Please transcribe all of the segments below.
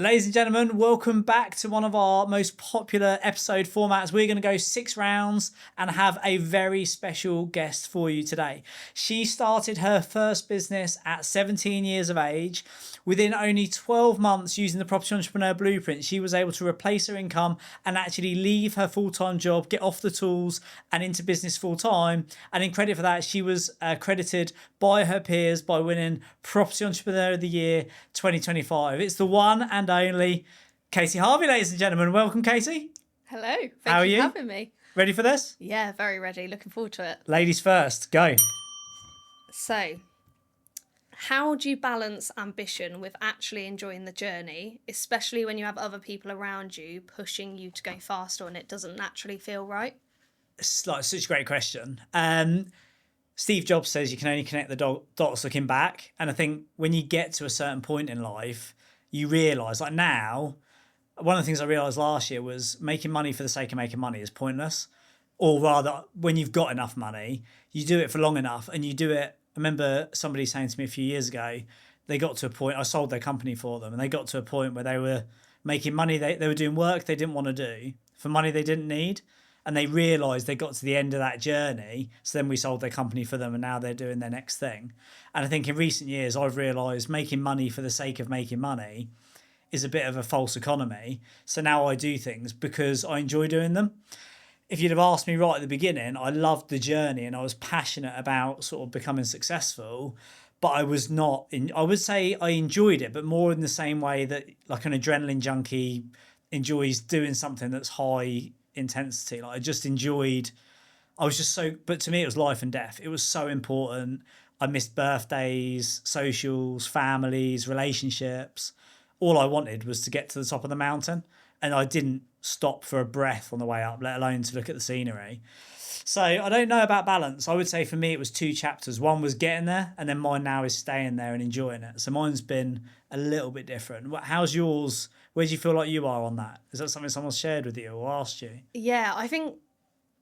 Ladies and gentlemen, welcome back to one of our most popular episode formats. We're going to go 6 rounds and have a very special guest for you today. She started her first business at 17 years of age. Within only 12 months using the Property Entrepreneur Blueprint, she was able to replace her income and actually leave her full-time job, get off the tools and into business full-time. And in credit for that, she was accredited by her peers by winning Property Entrepreneur of the Year 2025. It's the one and only Katie Harvey, ladies and gentlemen. Welcome, Katie. Hello. How are Thank you you? for having me. Ready for this? Yeah, very ready. Looking forward to it. Ladies first, go. So, how do you balance ambition with actually enjoying the journey, especially when you have other people around you pushing you to go faster and it doesn't naturally feel right? It's like such a great question. Steve Jobs says you can only connect the dots looking back. And I think when you get to a certain point in life, you realise, like now, one of the things I realised last year was making money for the sake of making money is pointless. Or rather, when you've got enough money, you do it for long enough and you do it. I remember somebody saying to me a few years ago, they got to a point, I sold their company for them, and they got to a point where they were making money, they were doing work they didn't want to do for money they didn't need. And they realised they got to the end of that journey. So then we sold their company for them and now they're doing their next thing. And I think in recent years, I've realised making money for the sake of making money is a bit of a false economy. So now I do things because I enjoy doing them. If you'd have asked me right at the beginning, I loved the journey and I was passionate about sort of becoming successful, but I was not I would say I enjoyed it, but more in the same way that like an adrenaline junkie enjoys doing something that's high intensity. Like I just enjoyed, but to me it was life and death. It was so important. I missed birthdays, socials, families, relationships. All I wanted was to get to the top of the mountain, and I didn't stop for a breath on the way up, let alone to look at the scenery. So I don't know about balance. I would say for me it was 2 chapters. One was getting there, and then mine now is staying there and enjoying it. So mine's been a little bit different. How's yours? Where do you feel like you are on that? Is that something someone's shared with you or asked you? Yeah, I think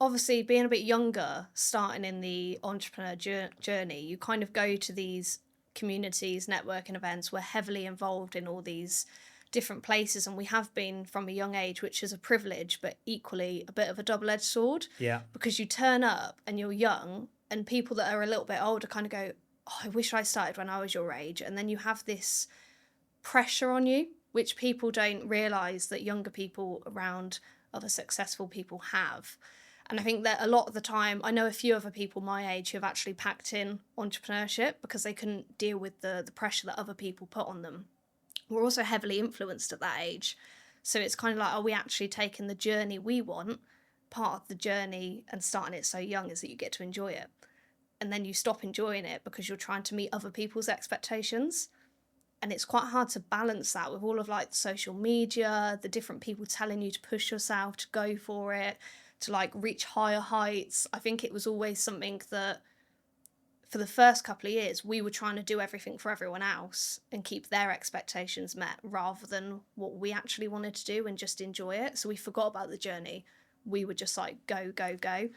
obviously being a bit younger, starting in the entrepreneur journey, you kind of go to these communities, networking events. We're heavily involved in all these different places, and we have been from a young age, which is a privilege, but equally a bit of a double-edged sword. Yeah. Because you turn up and you're young, and people that are a little bit older kind of go, oh, I wish I started when I was your age. And then you have this pressure on you, which people don't realise that younger people around other successful people have. And I think that a lot of the time, I know a few other people my age who have actually packed in entrepreneurship because they couldn't deal with the pressure that other people put on them. We're also heavily influenced at that age. So it's kind of like, are we actually taking the journey we want? Part of the journey and starting it so young is that you get to enjoy it. And then you stop enjoying it because you're trying to meet other people's expectations. And it's quite hard to balance that with all of like the social media, the different people telling you to push yourself, to go for it, to like reach higher heights. I think it was always something that for the first couple of years, we were trying to do everything for everyone else and keep their expectations met rather than what we actually wanted to do and just enjoy it. So we forgot about the journey. We were just like, go, go, go.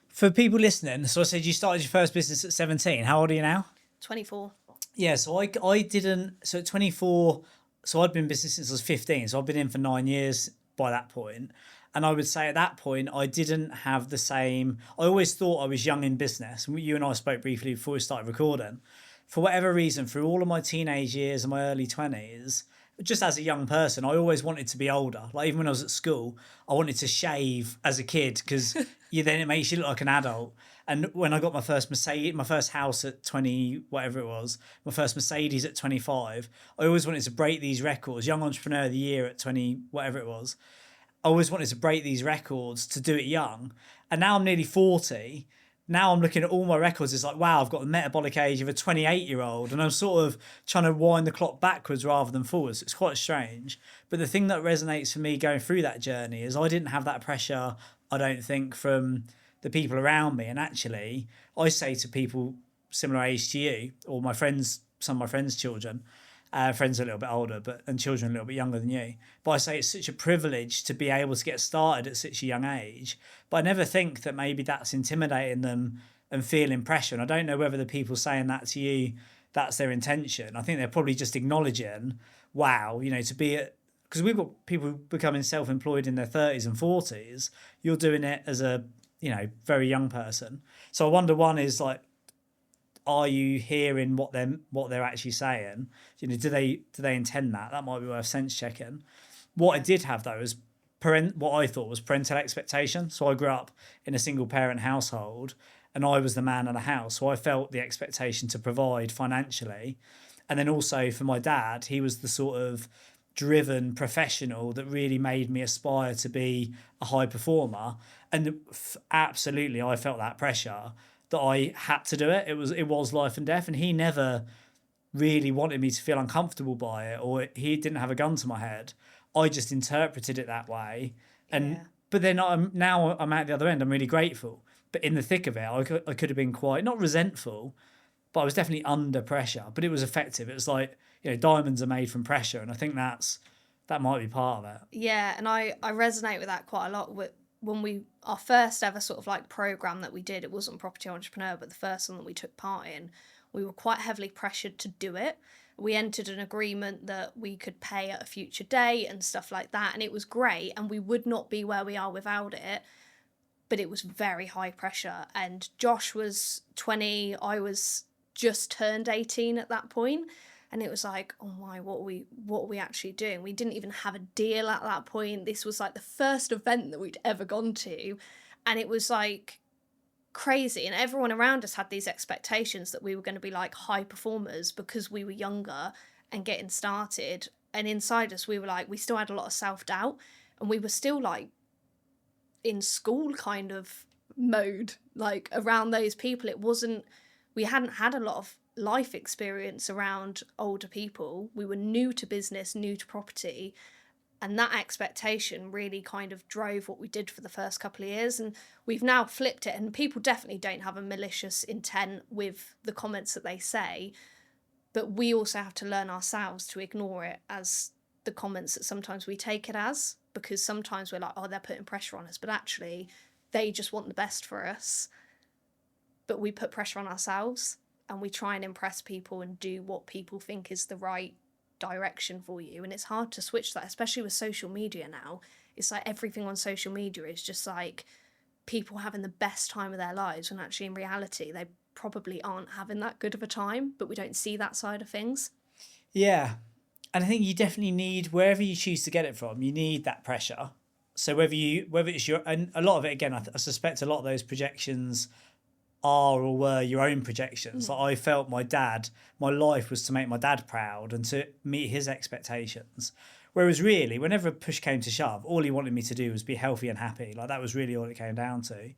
For people listening, so I said you started your first business at 17. How old are you now? 24. Yeah, so I didn't, so at 24, so I'd been in business since I was 15. So I've been in for 9 years by that point. And I would say at that point, I didn't have the same, I always thought I was young in business. You and I spoke briefly before we started recording. For whatever reason, through all of my teenage years and my early 20s, just as a young person, I always wanted to be older. Like even when I was at school, I wanted to shave as a kid because then it makes you look like an adult. And when I got my first Mercedes, my first house at 20, whatever it was, my first Mercedes at 25, I always wanted to break these records. Young Entrepreneur of the Year at 20, whatever it was. I always wanted to break these records to do it young. And now I'm nearly 40. Now I'm looking at all my records. It's like, wow, I've got the metabolic age of a 28-year-old. And I'm sort of trying to wind the clock backwards rather than forwards. It's quite strange. But the thing that resonates for me going through that journey is I didn't have that pressure, I don't think, from the people around me. And actually, I say to people similar age to you, or my friends, some of my friends' children, friends are a little bit older, and children a little bit younger than you. But I say it's such a privilege to be able to get started at such a young age. But I never think that maybe that's intimidating them and feeling pressure. And I don't know whether the people saying that to you, that's their intention. I think they're probably just acknowledging wow, to be at, because we've got people becoming self-employed in their 30s and 40s. You're doing it as a, very young person. So I wonder, one is like, are you hearing what they're actually saying? Do they intend that? That might be worth sense checking. What I did have though is what I thought was parental expectation. So I grew up in a single parent household, and I was the man of the house. So I felt the expectation to provide financially, and then also for my dad, he was the sort of driven professional that really made me aspire to be a high performer. And absolutely, I felt that pressure that I had to do it. It was life and death, and he never really wanted me to feel uncomfortable by it, or he didn't have a gun to my head. I just interpreted it that way, and Yeah. but then I'm at the other end. I'm really grateful, but in the thick of it, I could have been quite not resentful, but I was definitely under pressure. But it was effective. It was like, diamonds are made from pressure, and I think that might be part of it. Yeah, and I resonate with that quite a lot. When our first ever sort of like program that we did, it wasn't Property Entrepreneur, but the first one that we took part in, we were quite heavily pressured to do it. We entered an agreement that we could pay at a future date and stuff like that, and it was great, and we would not be where we are without it. But it was very high pressure, and Josh was 20, I was just turned 18 at that point. And it was like, oh my, what are we actually doing? We didn't even have a deal at that point. This was like the first event that we'd ever gone to. And it was like crazy. And everyone around us had these expectations that we were going to be like high performers because we were younger and getting started. And inside us, we were like, we still had a lot of self-doubt. And we were still like in school kind of mode, like around those people. We hadn't had a lot of life experience around older people. We were new to business, new to property, and that expectation really kind of drove what we did for the first couple of years. And we've now flipped it, and people definitely don't have a malicious intent with the comments that they say, but we also have to learn ourselves to ignore it as the comments that sometimes we take it as, because sometimes we're like, oh, they're putting pressure on us, but actually they just want the best for us. But we put pressure on ourselves, and we try and impress people and do what people think is the right direction for you. And it's hard to switch that, especially with social media now. It's like everything on social media is just like people having the best time of their lives, when actually in reality they probably aren't having that good of a time, but we don't see that side of things. Yeah. And I think you definitely need, wherever you choose to get it from, you need that pressure. So whether it's and a lot of it, again, I suspect a lot of those projections are or were your own projections. Like, I felt my life was to make my dad proud and to meet his expectations. Whereas really, whenever push came to shove, all he wanted me to do was be healthy and happy. Like, that was really all it came down to.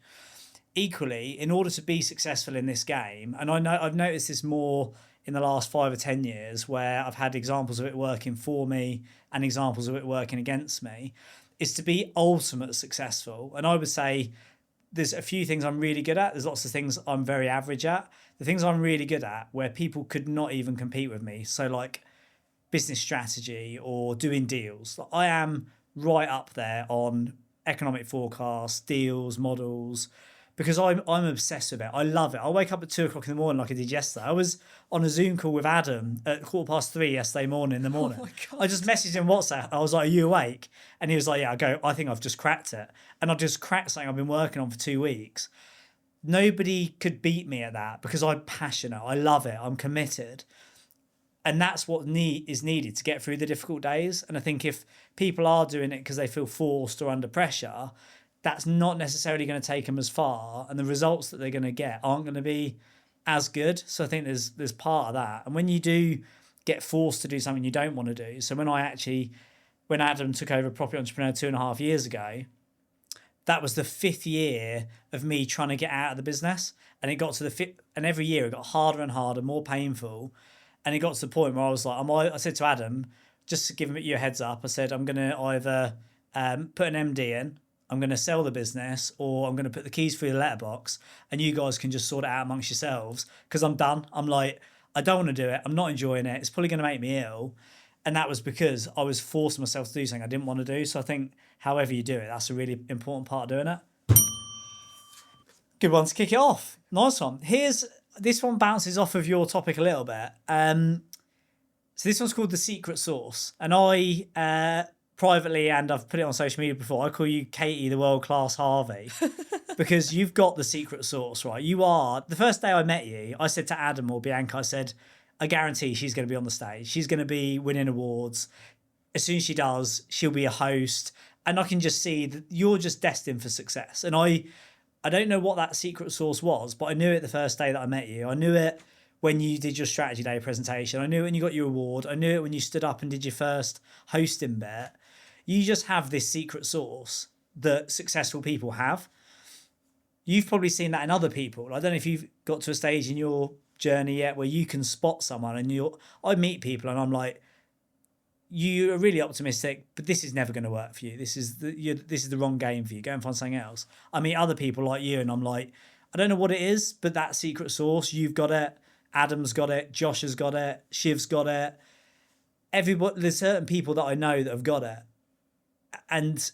Equally, in order to be successful in this game, and I've noticed this more in the last 5 or 10 years, where I've had examples of it working for me and examples of it working against me, is to be ultimate successful. And I would say there's a few things I'm really good at. There's lots of things I'm very average at. The things I'm really good at, where people could not even compete with me, so like business strategy or doing deals, I am right up there on economic forecasts, deals, models, because I'm obsessed with it. I love it. I wake up at 2 o'clock in the morning like I did yesterday. I was on a Zoom call with Adam at 3:15 yesterday morning in the morning. Oh my God. I just messaged him WhatsApp. I was like, "Are you awake?" And he was like, "Yeah." I think I've just cracked it. And I've just cracked something I've been working on for 2 weeks. Nobody could beat me at that because I'm passionate. I love it. I'm committed. And that's what is needed to get through the difficult days. And I think if people are doing it because they feel forced or under pressure, that's not necessarily going to take them as far, and the results that they're going to get aren't going to be as good. So I think there's part of that. And when you do get forced to do something you don't want to do, so when Adam took over Property Entrepreneur 2.5 years ago, that was the 5th year of me trying to get out of the business, and it got to the fifth, and every year it got harder and harder, more painful, and it got to the point where I was like, I said to Adam, just to give you a heads up, I said, I'm going to either put an MD in, I'm going to sell the business, or I'm going to put the keys through the letterbox, and you guys can just sort it out amongst yourselves, because I'm done. I'm like, I don't want to do it. I'm not enjoying it. It's probably going to make me ill. And that was because I was forcing myself to do something I didn't want to do. So I think however you do it, that's a really important part of doing it. Good one to kick it off. Nice one. This one bounces off of your topic a little bit. So this one's called The Secret Sauce. And I privately, and I've put it on social media before, I call you Katie the world class Harvey. Because you've got the secret sauce, right? You are, the first day I met you, I said to Adam or Bianca, I said, I guarantee she's going to be on the stage. She's going to be winning awards. As soon as she does, she'll be a host. And I can just see that you're just destined for success. And I don't know what that secret sauce was, but I knew it the first day that I met you. I knew it when you did your strategy day presentation. I knew it when you got your award. I knew it when you stood up and did your first hosting bit. You just have this secret sauce that successful people have. You've probably seen that in other people. I don't know if you've got to a stage in your journey yet where you can spot someone and I meet people and I'm like, you are really optimistic, but this is never going to work for you. This is the wrong game for you. Go and find something else. I meet other people like you and I'm like, I don't know what it is, but that secret sauce, you've got it. Adam's got it. Josh has got it. Shiv's got it. Everybody, there's certain people that I know that have got it. And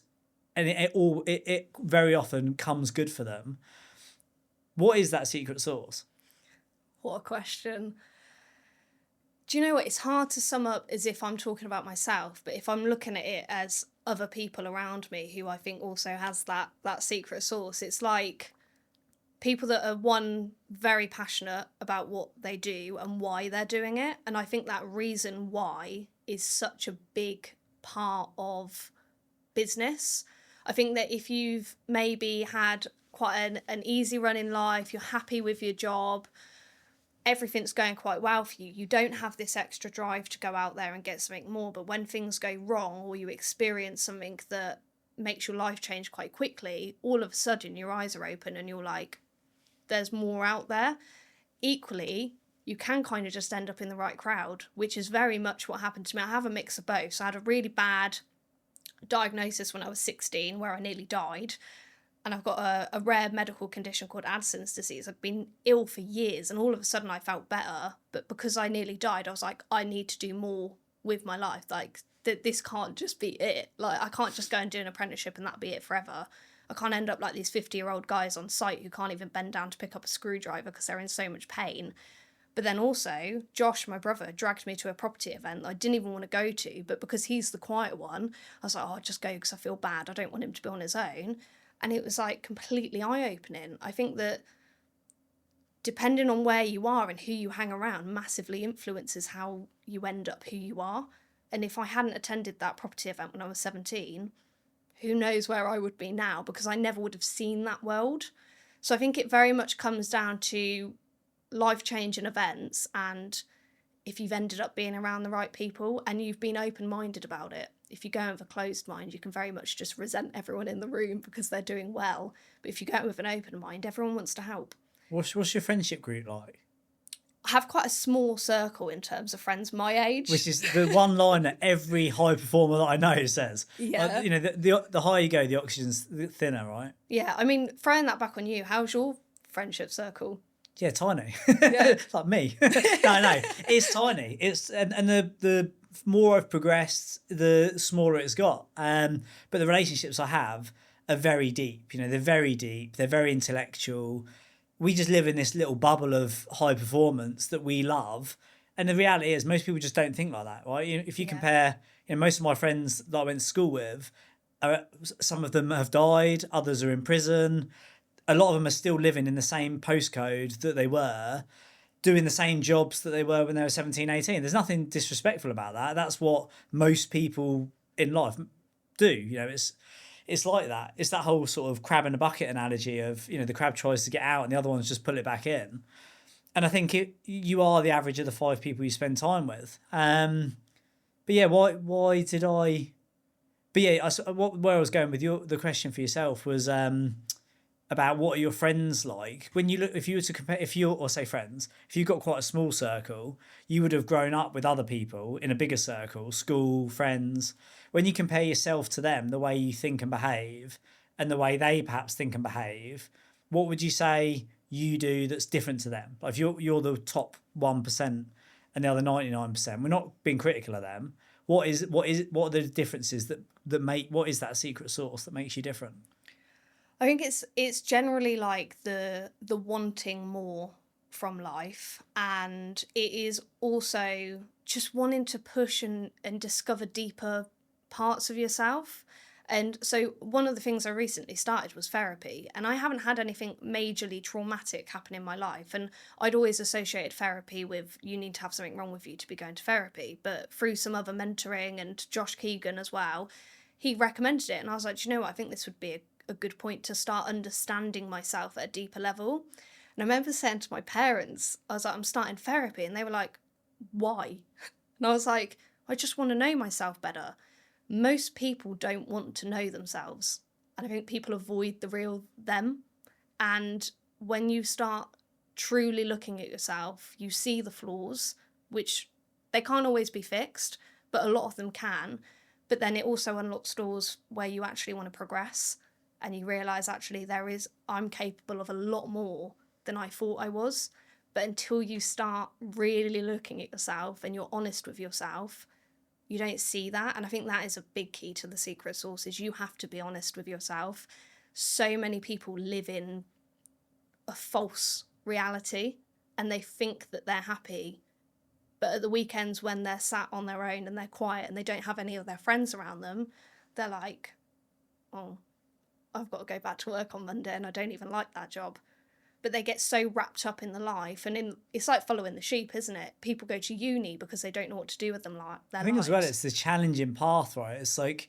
it very often comes good for them. What is that secret sauce? What a question. Do you know what? It's hard to sum up as if I'm talking about myself, but if I'm looking at it as other people around me who I think also has that secret sauce, it's like people that are, one, very passionate about what they do and why they're doing it. And I think that reason why is such a big part of business. I think that if you've maybe had quite an easy run in life, you're happy with your job, everything's going quite well for you, you don't have this extra drive to go out there and get something more. But when things go wrong or you experience something that makes your life change quite quickly, all of a sudden your eyes are open and you're like, there's more out there. Equally, you can kind of just end up in the right crowd, which is very much what happened to me. I have a mix of both. So I had a really bad diagnosis when I was 16 where I nearly died, and I've got a rare medical condition called Addison's disease. I've been ill for years and all of a sudden I felt better, but because I nearly died I was like, I need to do more with my life. Like this can't just be it. Like I can't just go and do an apprenticeship and that be it forever. I can't end up like these 50-year-old guys on site who can't even bend down to pick up a screwdriver because they're in so much pain. But then also, Josh, my brother, dragged me to a property event that I didn't even want to go to, but because he's the quiet one, I was like, oh, I'll just go because I feel bad. I don't want him to be on his own. And it was like completely eye-opening. I think that depending on where you are and who you hang around massively influences how you end up who you are. And if I hadn't attended that property event when I was 17, who knows where I would be now, because I never would have seen that world. So I think it very much comes down to life-changing events, and if you've ended up being around the right people and you've been open-minded about it. If you go in with a closed mind, you can very much just resent everyone in the room because they're doing well. But if you go in with an open mind, everyone wants to help. What's your friendship group like? I have quite a small circle in terms of friends my age. Which is the one line that every high performer that I know says. Yeah. You know, the higher you go, the oxygen's thinner, right? Yeah, I mean, throwing that back on you, how's your friendship circle? Yeah, tiny. Yeah. Like me. No, it's tiny. It's and the more I've progressed, the smaller it's got. But the relationships I have are very deep. You know, they're very deep. They're very intellectual. We just live in this little bubble of high performance that we love. And the reality is most people just don't think like that, right? You know, if you compare, you know, most of my friends that I went to school with, some of them have died, others are in prison. A lot of them are still living in the same postcode that they were, doing the same jobs that they were when they were 17, 18. There's nothing disrespectful about that. That's what most people in life do. You know, it's like that. It's that whole sort of crab in a bucket analogy of, you know, the crab tries to get out and the other ones just pull it back in. And I think you are the average of the 5 people you spend time with. But yeah, why did I? But yeah, where I was going with the question for yourself was about what are your friends like when you look. If you were to compare, if you've got quite a small circle, you would have grown up with other people in a bigger circle, school, friends. When you compare yourself to them, the way you think and behave, and the way they perhaps think and behave, what would you say you do that's different to them? Like if you're the top 1% and the other 99%, we're not being critical of them. What are the differences that make, what is that secret sauce that makes you different? I think it's generally like the wanting more from life, and it is also just wanting to push and discover deeper parts of yourself. And so one of the things I recently started was therapy, and I haven't had anything majorly traumatic happen in my life. And I'd always associated therapy with you need to have something wrong with you to be going to therapy. But through some other mentoring and Josh Keegan as well, he recommended it. And I was like, "Do you know what? I think this would be a good point to start understanding myself at a deeper level." And I remember saying to my parents, I was like, "I'm starting therapy." And they were like, "Why?" And I was like, "I just want to know myself better." Most people don't want to know themselves. And I think people avoid the real them. And when you start truly looking at yourself, you see the flaws, which they can't always be fixed, but a lot of them can. But then it also unlocks doors where you actually want to progress, and you realize actually I'm capable of a lot more than I thought I was. But until you start really looking at yourself and you're honest with yourself, you don't see that. And I think that is a big key to the secret sauce, is you have to be honest with yourself. So many people live in a false reality and they think that they're happy, but at the weekends when they're sat on their own and they're quiet and they don't have any of their friends around them, they're like, "Oh, I've got to go back to work on Monday and I don't even like that job." But they get so wrapped up in the life, and it's like following the sheep, isn't it? People go to uni because they don't know what to do with their I think lives. as well, it's the challenging path, right? It's like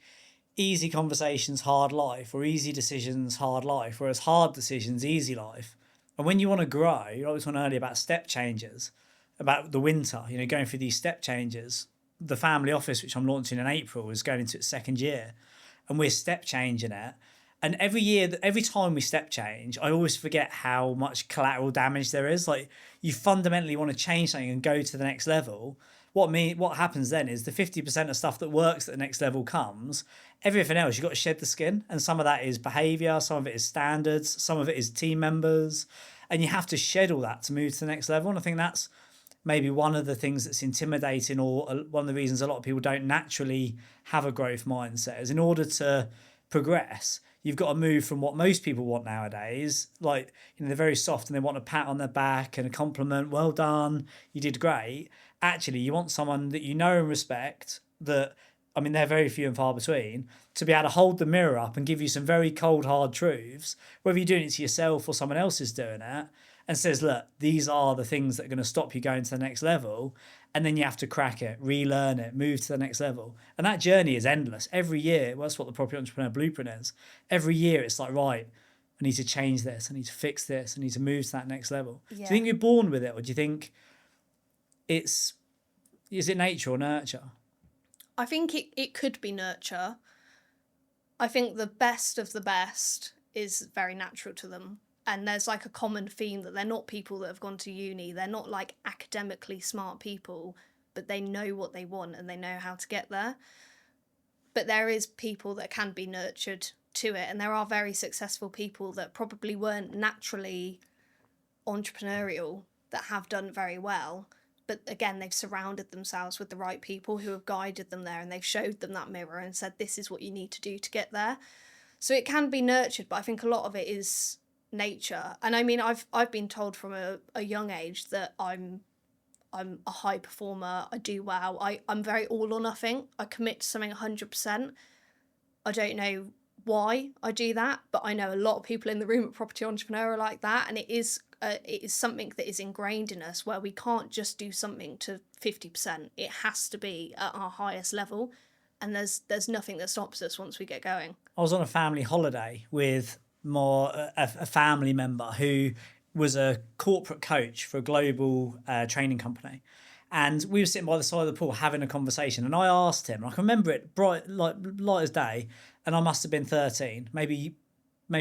easy conversations, hard life, or easy decisions, hard life, whereas hard decisions, easy life. And when you want to grow, you always talking earlier about step changes, about the winter, going through these step changes. The family office, which I'm launching in April, is going into its second year, and we're step changing it. And every year, every time we step change, I always forget how much collateral damage there is. Like, you fundamentally want to change something and go to the next level. What happens then is the 50% of stuff that works at the next level comes. Everything else, you've got to shed the skin. And some of that is behavior, some of it is standards, some of it is team members. And you have to shed all that to move to the next level. And I think that's maybe one of the things that's intimidating, or one of the reasons a lot of people don't naturally have a growth mindset, is in order to progress, you've got to move from what most people want nowadays. Like, they're very soft and they want a pat on their back and a compliment. "Well done, you did great." Actually, you want someone that you know and respect, that, I mean, they're very few and far between, to be able to hold the mirror up and give you some very cold, hard truths, whether you're doing it to yourself or someone else is doing it, and says, "Look, these are the things that are going to stop you going to the next level." And then you have to crack it, relearn it, move to the next level. And that journey is endless. Every year, well, that's what the Property Entrepreneur Blueprint is. Every year, it's like, right, I need to change this. I need to fix this. I need to move to that next level. Yeah. Do you think you're born with it, or do you think is it nature or nurture? I think it could be nurture. I think the best of the best is very natural to them. And there's like a common theme that they're not people that have gone to uni. They're not like academically smart people, but they know what they want and they know how to get there. But there is people that can be nurtured to it. And there are very successful people that probably weren't naturally entrepreneurial that have done very well. But again, they've surrounded themselves with the right people who have guided them there, and they've showed them that mirror and said, "This is what you need to do to get there." So it can be nurtured, but I think a lot of it is nature. And I mean, I've been told from a young age that I'm a high performer. I do well. I'm very all or nothing. I commit to something 100%. I don't know why I do that, but I know a lot of people in the room at Property Entrepreneur are like that, and it is something that is ingrained in us, where we can't just do something to 50%. It has to be at our highest level, and there's nothing that stops us once we get going. I was on a family holiday with a family member who was a corporate coach for a global training company. And we were sitting by the side of the pool having a conversation. And I asked him, I can remember it bright, like light as day, and I must have been 13, maybe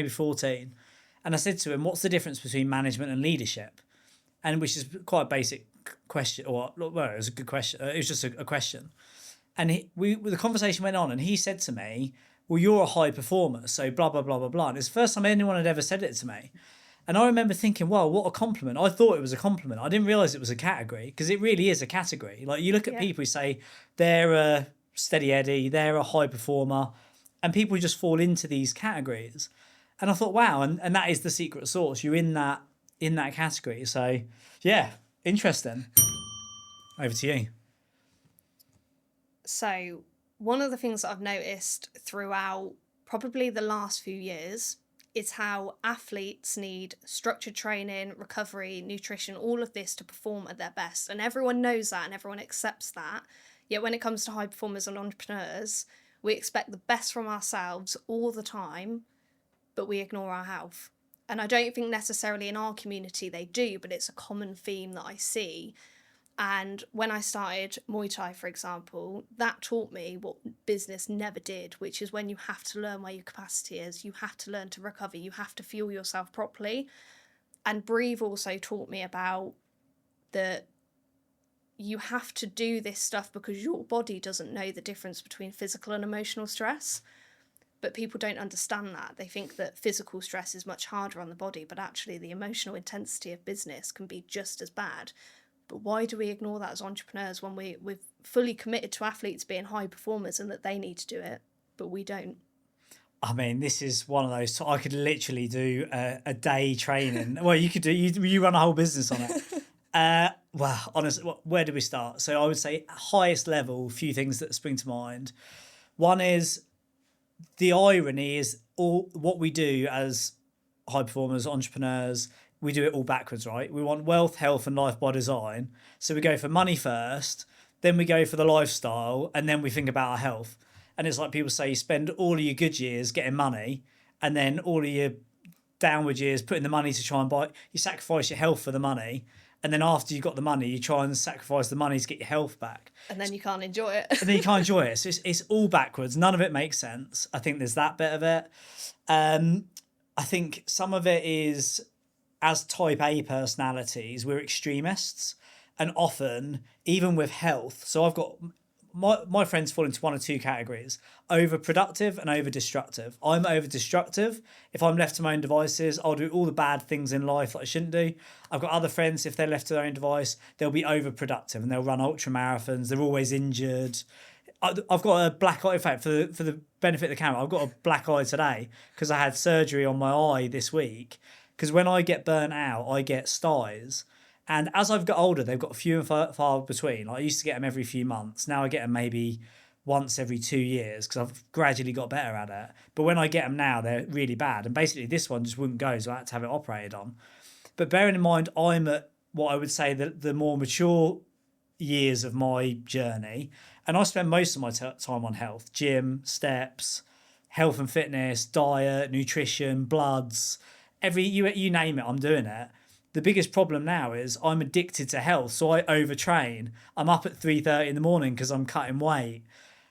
14. And I said to him, "What's the difference between management and leadership?" And which is quite a basic question, or well, it was a good question. It was just a question. And the conversation went on, and he said to me, "Well, you're a high performer, so blah, blah, blah, blah, blah." And it's the first time anyone had ever said it to me. And I remember thinking, well, what a compliment. I thought it was a compliment. I didn't realise it was a category, because it really is a category. Like, you look at people who say they're a steady Eddie, they're a high performer, and people just fall into these categories. And I thought, wow, and that is the secret sauce. You're in that category. So, yeah, interesting. Over to you. So one of the things that I've noticed throughout probably the last few years is how athletes need structured training, recovery, nutrition, all of this to perform at their best. And everyone knows that and everyone accepts that. Yet when it comes to high performers and entrepreneurs, we expect the best from ourselves all the time, but we ignore our health. And I don't think necessarily in our community they do, but it's a common theme that I see. And when I started Muay Thai, for example, that taught me what business never did, which is when you have to learn where your capacity is, you have to learn to recover, you have to fuel yourself properly. And Breathe also taught me about that you have to do this stuff because your body doesn't know the difference between physical and emotional stress. But people don't understand that. They think that physical stress is much harder on the body, but actually the emotional intensity of business can be just as bad. But why do we ignore that as entrepreneurs when we're fully committed to athletes being high performers and that they need to do it, but we don't? I mean, this is one of those. I could literally do a day training. Well, you could do. You run a whole business on it. Well, honestly, where do we start? So I would say highest level. A few things that spring to mind. One is the irony is all what we do as high performers, entrepreneurs. We do it all backwards, right? We want wealth, health, and life by design. So we go for money first, then we go for the lifestyle, and then we think about our health. And it's like people say, you spend all of your good years getting money, and then all of your downward years putting the money to try and buy. You sacrifice your health for the money, and then after you got the money, you try and sacrifice the money to get your health back. And then you can't enjoy it. And then you can't enjoy it. So it's all backwards. None of it makes sense. I think there's that bit of it. I think some of it is, as type A personalities, we're extremists. And often, even with health, so I've got my friends fall into one or two categories: overproductive and over destructive. I'm over destructive. If I'm left to my own devices, I'll do all the bad things in life that I shouldn't do. I've got other friends, if they're left to their own device, they'll be overproductive and they'll run ultra marathons. They're always injured. I've got a black eye. In fact, for the benefit of the camera, I've got a black eye today because I had surgery on my eye this week. Because when I get burnt out, I get styes. And as I've got older, they've got few and far between. Like I used to get them every few months. Now I get them maybe once every 2 years because I've gradually got better at it. But when I get them now, they're really bad. And basically this one just wouldn't go, so I had to have it operated on. But bearing in mind, I'm at what I would say the more mature years of my journey. And I spend most of my time on health, gym, steps, health and fitness, diet, nutrition, bloods, you name it, I'm doing it. The biggest problem now is I'm addicted to health, so I overtrain. I'm up at 3:30 in the morning because I'm cutting weight.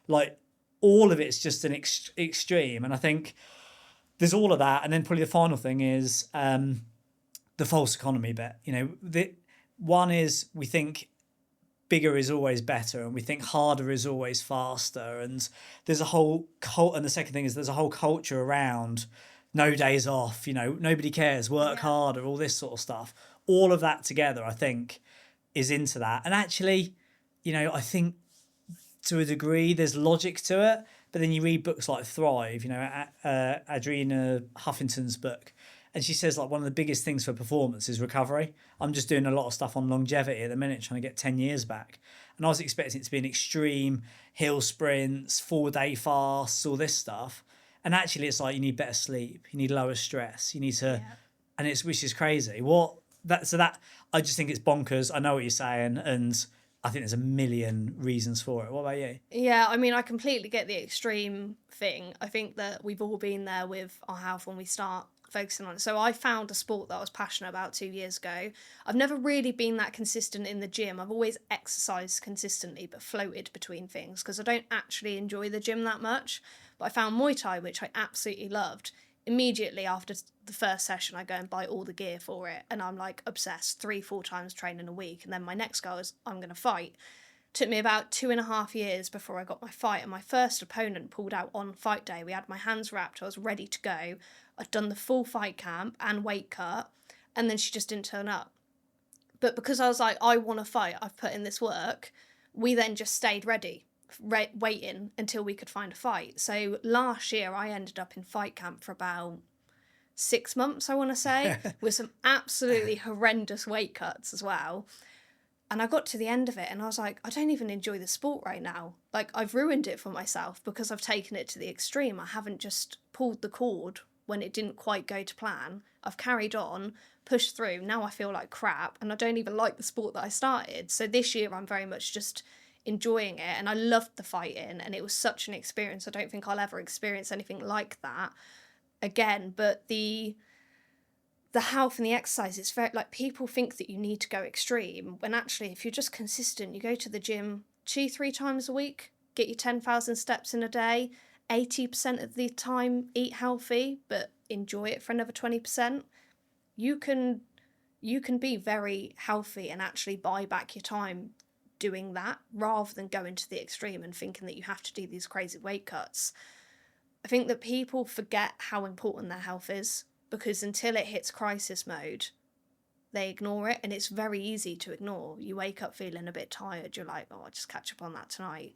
Like all of it's just an extreme, and I think there's all of that. And then probably the final thing is the false economy bit. You know, one is we think bigger is always better, and we think harder is always faster. And there's a whole cult. And the second thing is there's a whole culture around no days off, you know, nobody cares, work harder, all this sort of stuff. All of that together, I think, is into that. And actually, you know, I think to a degree there's logic to it, but then you read books like Thrive, you know, Adriana Huffington's book, and she says like one of the biggest things for performance is recovery. I'm just doing a lot of stuff on longevity at the minute, trying to get 10 years back. And I was expecting it to be an extreme hill sprints, 4-day fasts, all this stuff. And actually, it's like you need better sleep, you need lower stress, you need to, and which is crazy. I just think it's bonkers. I know what you're saying, and I think there's a million reasons for it. What about you? Yeah, I mean, I completely get the extreme thing. I think that we've all been there with our health when we start focusing on it. So I found a sport that I was passionate about 2 years ago. I've never really been that consistent in the gym. I've always exercised consistently but floated between things because I don't actually enjoy the gym that much. But I found Muay Thai, which I absolutely loved. Immediately after the first session, I go and buy all the gear for it. And I'm like obsessed, 3-4 times training a week. And then my next goal is I'm going to fight. Took me about 2.5 years before I got my fight. And my first opponent pulled out on fight day. We had my hands wrapped. I was ready to go. I'd done the full fight camp and weight cut. And then she just didn't turn up. But because I was like, I want to fight, I've put in this work, we then just stayed ready. Waiting until we could find a fight. So last year I ended up in fight camp for about 6 months, I want to say, with some absolutely horrendous weight cuts as well. And I got to the end of it and I was like, I don't even enjoy the sport right now. Like, I've ruined it for myself because I've taken it to the extreme. I haven't just pulled the cord when it didn't quite go to plan. I've carried on, pushed through. Now I feel like crap and I don't even like the sport that I started. So this year I'm very much just enjoying it, and I loved the fighting, and it was such an experience. I don't think I'll ever experience anything like that again. But the health and the exercise, it's very, like, people think that you need to go extreme when actually if you're just consistent, you go to the gym 2-3 times a week, get your 10,000 steps in a day, 80% of the time eat healthy but enjoy it for another 20%, you can be very healthy and actually buy back your time doing that rather than going to the extreme and thinking that you have to do these crazy weight cuts. I think that people forget how important their health is, because until it hits crisis mode, they ignore it, and it's very easy to ignore. You wake up feeling a bit tired, you're like, oh, I'll just catch up on that tonight.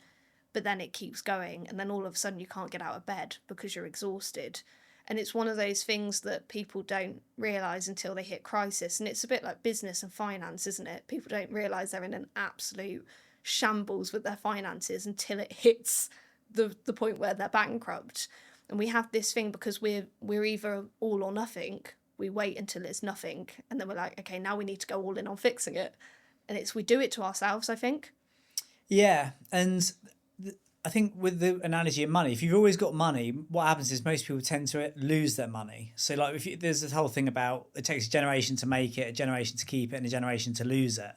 But then it keeps going, and then all of a sudden you can't get out of bed because you're exhausted. And it's one of those things that people don't realise until they hit crisis. And it's a bit like business and finance, isn't it? People don't realise they're in an absolute shambles with their finances until it hits the point where they're bankrupt. And we have this thing because we're either all or nothing. We wait until it's nothing, and then we're like, okay, now we need to go all in on fixing it. And we do it to ourselves, I think. Yeah, and I think with the analogy of money, if you've always got money, what happens is most people tend to lose their money. So like there's this whole thing about it takes a generation to make it, a generation to keep it, and a generation to lose it.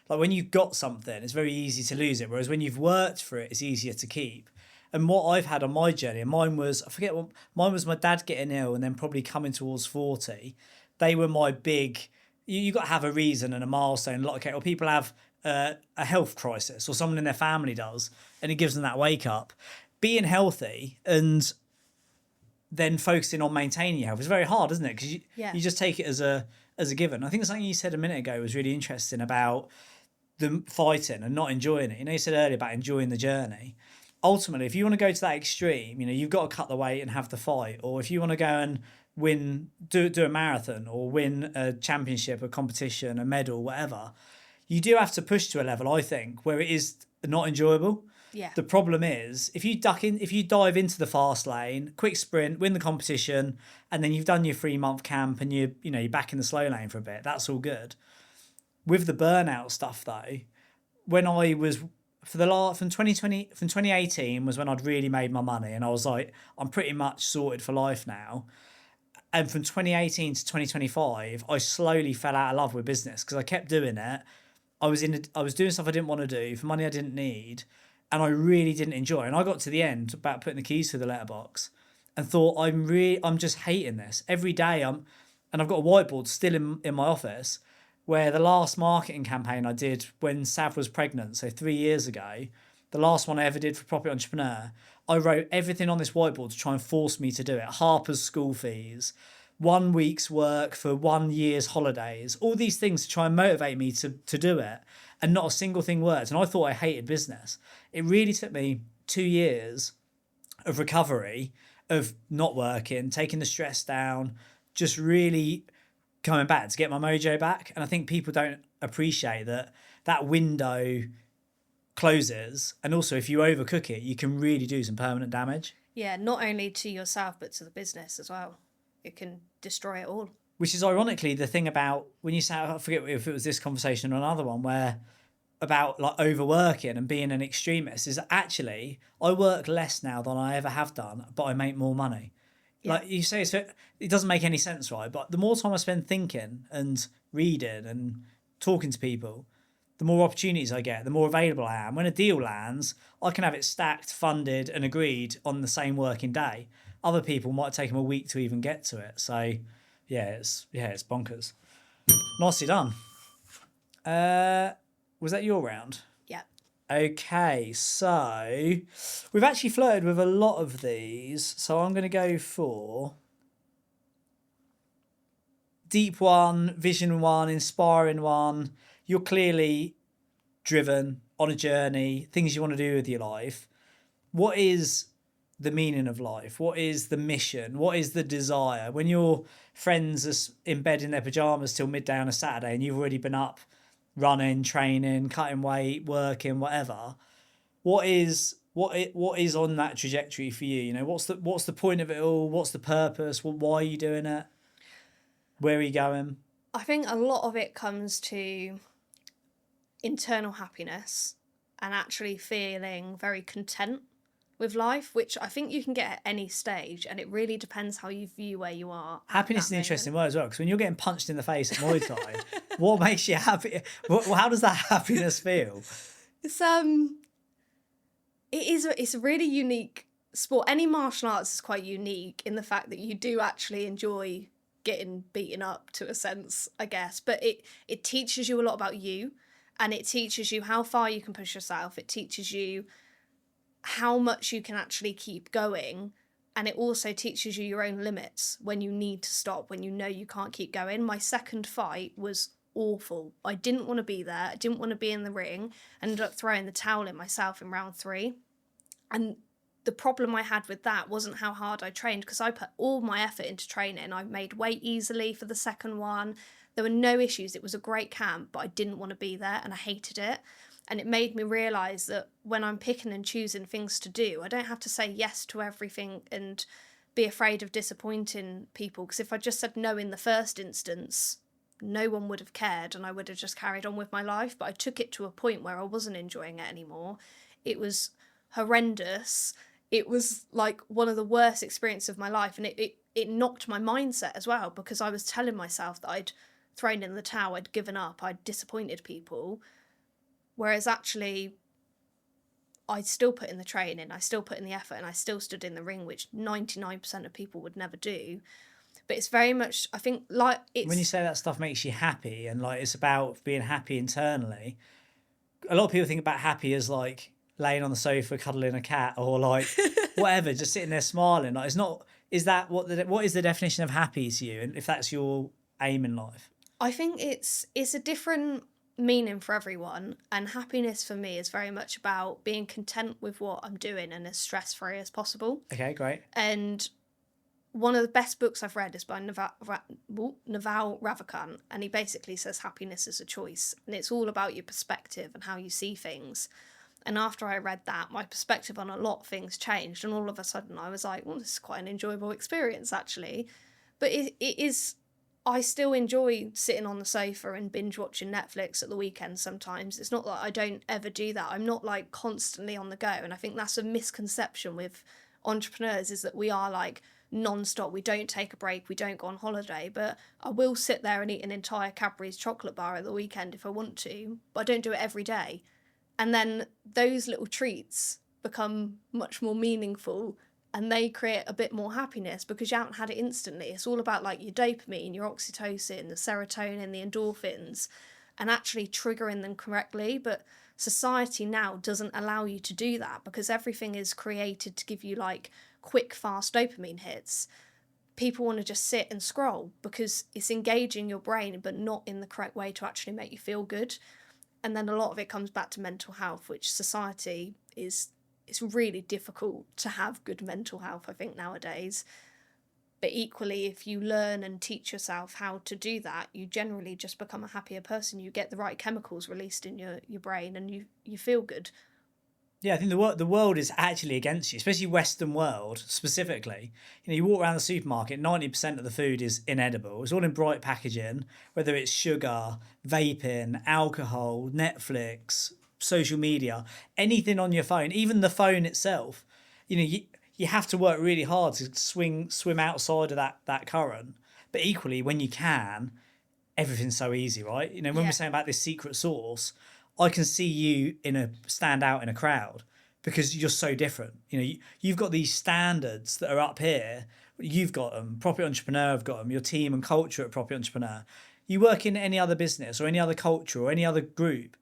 Like when you've got something, it's very easy to lose it, whereas when you've worked for it, it's easier to keep. And what I've had on my journey, and mine was my dad getting ill and then probably coming towards 40. They were my big, you got to have a reason and a milestone. Okay, or people have a health crisis, or someone in their family does, and it gives them that wake up. Being healthy and then focusing on maintaining your health is very hard, isn't it? Because you just take it as a given. I think something you said a minute ago was really interesting about the fighting and not enjoying it. You know, you said earlier about enjoying the journey. Ultimately, if you want to go to that extreme, you know, you've got to cut the weight and have the fight. Or if you want to go and do a marathon or win a championship, a competition, a medal, whatever, you do have to push to a level, I think, where it is not enjoyable. Yeah. The problem is if you dive into the fast lane, quick sprint, win the competition, and then you've done your 3-month camp and you're back in the slow lane for a bit, that's all good. With the burnout stuff though, when I was from 2018 was when I'd really made my money, and I was like, I'm pretty much sorted for life now. And from 2018 to 2025, I slowly fell out of love with business because I kept doing it. I was doing stuff I didn't want to do for money I didn't need, and I really didn't enjoy. And I got to the end about putting the keys through the letterbox, and thought I'm just hating this every day. And I've got a whiteboard still in my office, where the last marketing campaign I did when Sav was pregnant, so 3 years ago, the last one I ever did for Property Entrepreneur, I wrote everything on this whiteboard to try and force me to do it. Harper's school fees, 1 week's work for 1 year's holidays, all these things to try and motivate me to do it. And not a single thing worked. And I thought I hated business. It really took me 2 years of recovery, of not working, taking the stress down, just really coming back to get my mojo back. And I think people don't appreciate that window closes, and also if you overcook it, you can really do some permanent damage. Yeah, not only to yourself but to the business as well. It can destroy it all. Which is ironically the thing about when you say, I forget if it was this conversation or another one, where about like overworking and being an extremist, is actually I work less now than I ever have done, but I make more money. Yeah. Like you say, it doesn't make any sense, right? But the more time I spend thinking and reading and talking to people, the more opportunities I get, the more available I am. When a deal lands, I can have it stacked, funded, and agreed on the same working day. Other people might take them a week to even get to it. So, it's bonkers. Nicely done. Was that your round? Yeah. Okay, so we've actually flirted with a lot of these. So I'm going to go for deep one, vision one, inspiring one. You're clearly driven on a journey, things you want to do with your life. What is the meaning of life? What is the mission? What is the desire? When your friends are in bed in their pajamas till midday on a Saturday and you've already been up running, training, cutting weight, working, whatever. What is on that trajectory for you? You know, what's the point of it all? What's the purpose? Why are you doing it? Where are you going? I think a lot of it comes to internal happiness and actually feeling very content with life, which I think you can get at any stage, and it really depends how you view where you are. Happiness is an interesting word as well, because when you're getting punched in the face at Muay Thai, what makes you happy? How does that happiness feel? It's it's a really unique sport. Any martial arts is quite unique in the fact that you do actually enjoy getting beaten up to a sense, I guess. But it teaches you a lot about you, and it teaches you how far you can push yourself. It teaches you how much you can actually keep going, and it also teaches you your own limits when you need to stop, when you know you can't keep going. My second fight was awful. I didn't want to be there. I didn't want to be in the ring. I ended up throwing the towel in myself in round 3. And the problem I had with that wasn't how hard I trained, because I put all my effort into training. I made weight easily for the second one. There were no issues. It was a great camp, but I didn't want to be there and I hated it. And it made me realise that when I'm picking and choosing things to do, I don't have to say yes to everything and be afraid of disappointing people. Because if I just said no in the first instance, no one would have cared and I would have just carried on with my life. But I took it to a point where I wasn't enjoying it anymore. It was horrendous. It was like one of the worst experiences of my life. And it knocked my mindset as well, because I was telling myself that I'd thrown in the towel, I'd given up, I'd disappointed people. Whereas actually, I still put in the training, I still put in the effort, and I still stood in the ring, which 99% of people would never do. But it's very much, I think, like it's... When you say that stuff makes you happy and like it's about being happy internally, a lot of people think about happy as like laying on the sofa cuddling a cat or like whatever, just sitting there smiling. Like it's not. Is that what is the definition of happy to you? And if that's your aim in life, I think it's a different meaning for everyone, and happiness for me is very much about being content with what I'm doing and as stress-free as possible. Okay, great. And one of the best books I've read is by Naval Ravikant, and he basically says happiness is a choice, and it's all about your perspective and how you see things. And after I read that, my perspective on a lot of things changed, and all of a sudden I was like, well, this is quite an enjoyable experience actually. But it is... I still enjoy sitting on the sofa and binge watching Netflix at the weekend sometimes. It's not that I don't ever do that. I'm not like constantly on the go. And I think that's a misconception with entrepreneurs, is that we are like non-stop. We don't take a break. We don't go on holiday. But I will sit there and eat an entire Cadbury's chocolate bar at the weekend if I want to. But I don't do it every day. And then those little treats become much more meaningful, and they create a bit more happiness because you haven't had it instantly. It's all about like your dopamine, your oxytocin, the serotonin, the endorphins, and actually triggering them correctly. But society now doesn't allow you to do that, because everything is created to give you like quick, fast dopamine hits. People want to just sit and scroll because it's engaging your brain, but not in the correct way to actually make you feel good. And then a lot of it comes back to mental health, which society is... It's really difficult to have good mental health, I think, nowadays. But equally, if you learn and teach yourself how to do that, you generally just become a happier person. You get the right chemicals released in your brain and you feel good. Yeah, I think the world is actually against you, especially Western world specifically. You know, you walk around the supermarket, 90% of the food is inedible. It's all in bright packaging, whether it's sugar, vaping, alcohol, Netflix, social media, anything on your phone, even the phone itself. You know, you have to work really hard to swim outside of that current. But equally, when you can, everything's so easy, right? You know, when we're saying about this secret sauce, I can see you stand out in a crowd because you're so different. You know, you've got these standards that are up here. You've got them. Property Entrepreneur have got them. Your team and culture at Property Entrepreneur. You work in any other business or any other culture or any other group,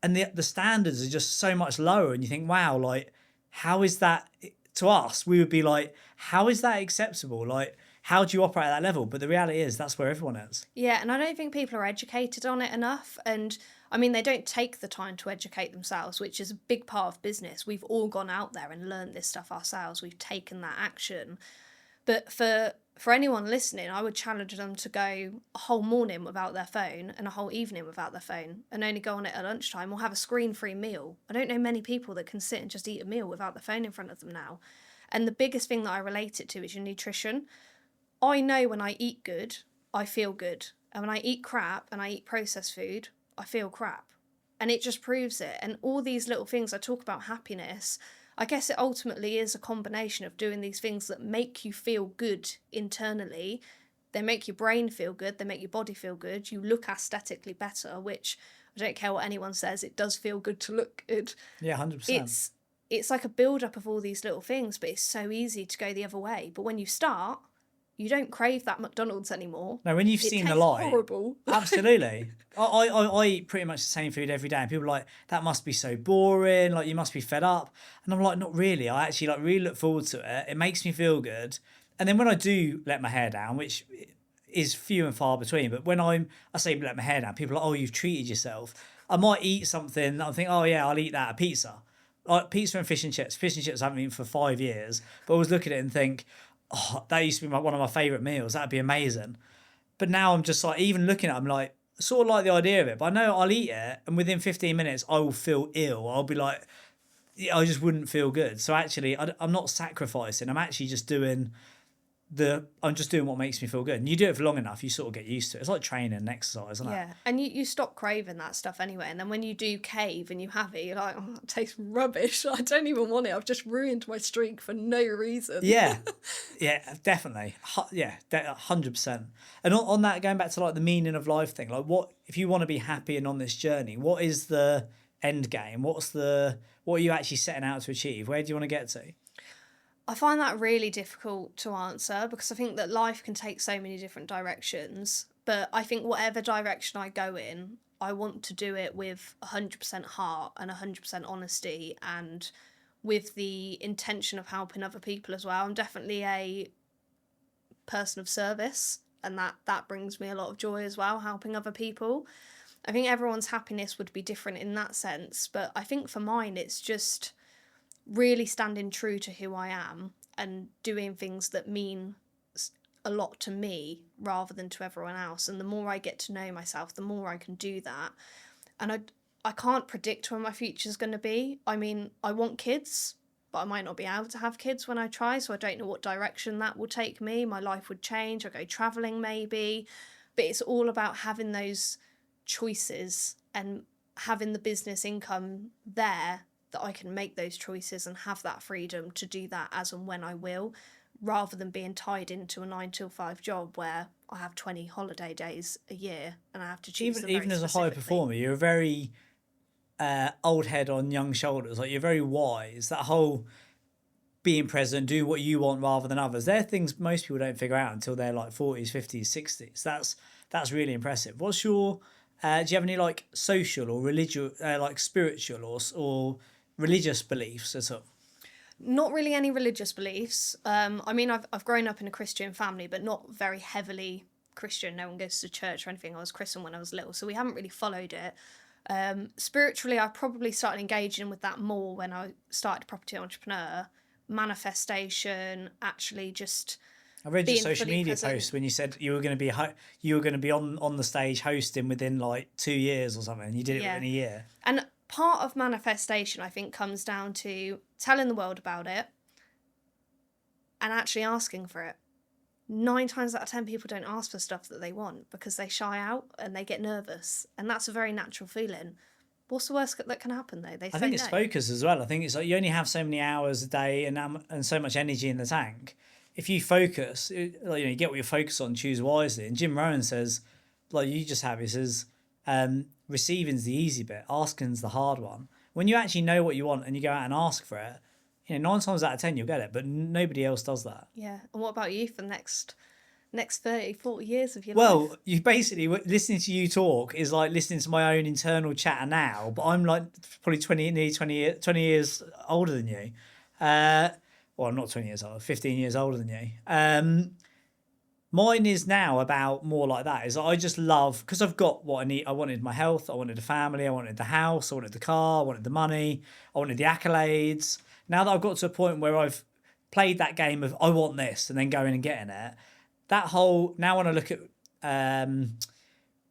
and the standards are just so much lower, and you think, wow, like, how is that? To us, we would be like, how is that acceptable? Like, how do you operate at that level? But the reality is that's where everyone is. Yeah, and I don't think people are educated on it enough. And I mean, they don't take the time to educate themselves, which is a big part of business. We've all gone out there and learned this stuff ourselves. We've taken that action. But for for anyone listening, I would challenge them to go a whole morning without their phone and a whole evening without their phone and only go on it at lunchtime or have a screen-free meal. I don't know many people that can sit and just eat a meal without the phone in front of them now. And the biggest thing that I relate it to is your nutrition. I know when I eat good, I feel good. And when I eat crap and I eat processed food, I feel crap. And it just proves it. And all these little things, I talk about happiness, I guess it ultimately is a combination of doing these things that make you feel good internally. They make your brain feel good. They make your body feel good. You look aesthetically better, which I don't care what anyone says, it does feel good to look good. Yeah, 100%. It's like a build-up of all these little things, but it's so easy to go the other way. But when you start, you don't crave that McDonald's anymore. No, when you've It seen the tastes light, horrible. absolutely. I eat pretty much the same food every day, and people are like, that must be so boring. Like, you must be fed up. And I'm like, not really. I actually like really look forward to it. It makes me feel good. And then when I do let my hair down, which is few and far between, but when I say let my hair down, people are like, oh, you've treated yourself. I might eat something that I think, oh yeah, I'll eat that, a pizza. Like pizza and fish and chips. Fish and chips I haven't eaten for 5 years, but I always look at it and think, oh, that used to be one of my favourite meals. That'd be amazing. But now I'm just like, even looking at it, I'm like, sort of like the idea of it. But I know I'll eat it, and within 15 minutes, I will feel ill. I'll be like, yeah, I just wouldn't feel good. So actually, I'm not sacrificing. I'm actually just doing I'm just doing what makes me feel good. And you do it for long enough, you sort of get used to it. It's like training and exercise, isn't it? Yeah, and you stop craving that stuff anyway. And then when you do cave and you have it, you're like, oh, it tastes rubbish. I don't even want it. I've just ruined my streak for no reason. Yeah, yeah, definitely. Yeah, 100%. And on that, going back to like the meaning of life thing, like what if you want to be happy and on this journey? What is the end game? What are you actually setting out to achieve? Where do you want to get to? I find that really difficult to answer because I think that life can take so many different directions. But I think whatever direction I go in, I want to do it with 100% heart and 100% honesty and with the intention of helping other people as well. I'm definitely a person of service, and that brings me a lot of joy as well, helping other people. I think everyone's happiness would be different in that sense, but I think for mine it's just really standing true to who I am and doing things that mean a lot to me rather than to everyone else. And the more I get to know myself, the more I can do that. And I can't predict when my future's going to be. I mean, I want kids, but I might not be able to have kids when I try, so I don't know what direction that will take me. My life would change. I'll go travelling maybe. But it's all about having those choices and having the business income there that I can make those choices and have that freedom to do that as and when I will, rather than being tied into a 9 to 5 job where I have 20 holiday days a year and I have to choose them Even very as a high specifically. performer, you're a very old head on young shoulders. Like, you're very wise. That whole being present, do what you want rather than others. They're things most people don't figure out until they're like 40s, 50s, 60s. That's really impressive. What's your do you have any like social or religious, like spiritual or religious beliefs at all? Not really any religious beliefs. I mean, I've grown up in a Christian family, but not very heavily Christian. No one goes to church or anything. I was Christian when I was little, so we haven't really followed it. Spiritually, I probably started engaging with that more when I started Property Entrepreneur. Manifestation, actually just I read your being social fully media present. post when you said you were going to be on the stage hosting within like 2 years or something. And you did it Yeah. within a year. And part of manifestation, I think, comes down to telling the world about it and actually asking for it. 9 times out of 10 people don't ask for stuff that they want because they shy out and they get nervous. And that's a very natural feeling. What's the worst that can happen though? They I say think it's no. focus as well. I think it's like you only have so many hours a day and so much energy in the tank. If you focus, you get what you focus on, choose wisely. And Jim Rohn says, like you just have, he says, receiving's the easy bit, asking's the hard one. When you actually know what you want and you go out and ask for it, 9 times out of 10 you'll get it, but nobody else does that. Yeah. And what about you for the next 30, 40 years of your Well, life? you basically listening to you talk is like listening to my own internal chatter now, but I'm like probably 20 years older than you. Well, I'm not 20 years old, 15 years older than you. Mine is now about more like that. Is I just love, because I've got what I need. I wanted my health, I wanted a family, I wanted the house, I wanted the car, I wanted the money, I wanted the accolades. Now that I've got to a point where I've played that game of I want this and then going and getting it, that whole, now when I look at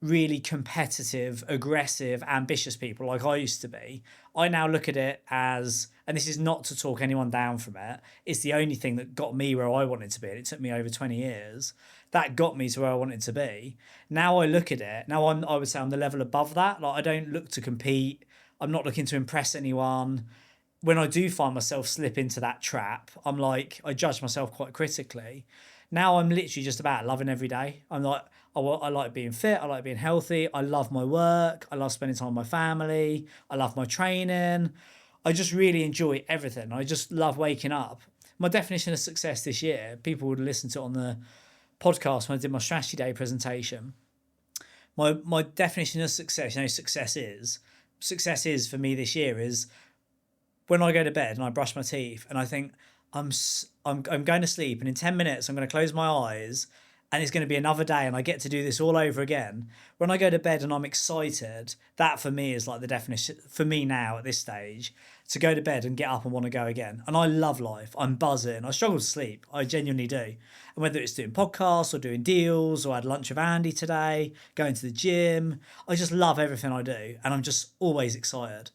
really competitive, aggressive, ambitious people like I used to be, I now look at it as, and this is not to talk anyone down from it, it's the only thing that got me where I wanted to be. And it took me over 20 years. That got me to where I wanted to be. Now I look at it, now I would say I'm the level above that. Like, I don't look to compete. I'm not looking to impress anyone. When I do find myself slip into that trap, I'm like, I judge myself quite critically. Now I'm literally just about loving every day. I'm like, I like being fit. I like being healthy. I love my work. I love spending time with my family. I love my training. I just really enjoy everything. I just love waking up. My definition of success this year, people would listen to it on the podcast when I did my strategy day presentation. My definition of success, success is for me this year is when I go to bed and I brush my teeth and I think I'm going to sleep, and in 10 minutes I'm going to close my eyes and it's going to be another day and I get to do this all over again. When I go to bed and I'm excited, that for me is like the definition for me now at this stage, to go to bed and get up and want to go again. And I love life. I'm buzzing. I struggle to sleep. I genuinely do. And whether it's doing podcasts or doing deals, or I had lunch with Andy today, going to the gym, I just love everything I do. And I'm just always excited.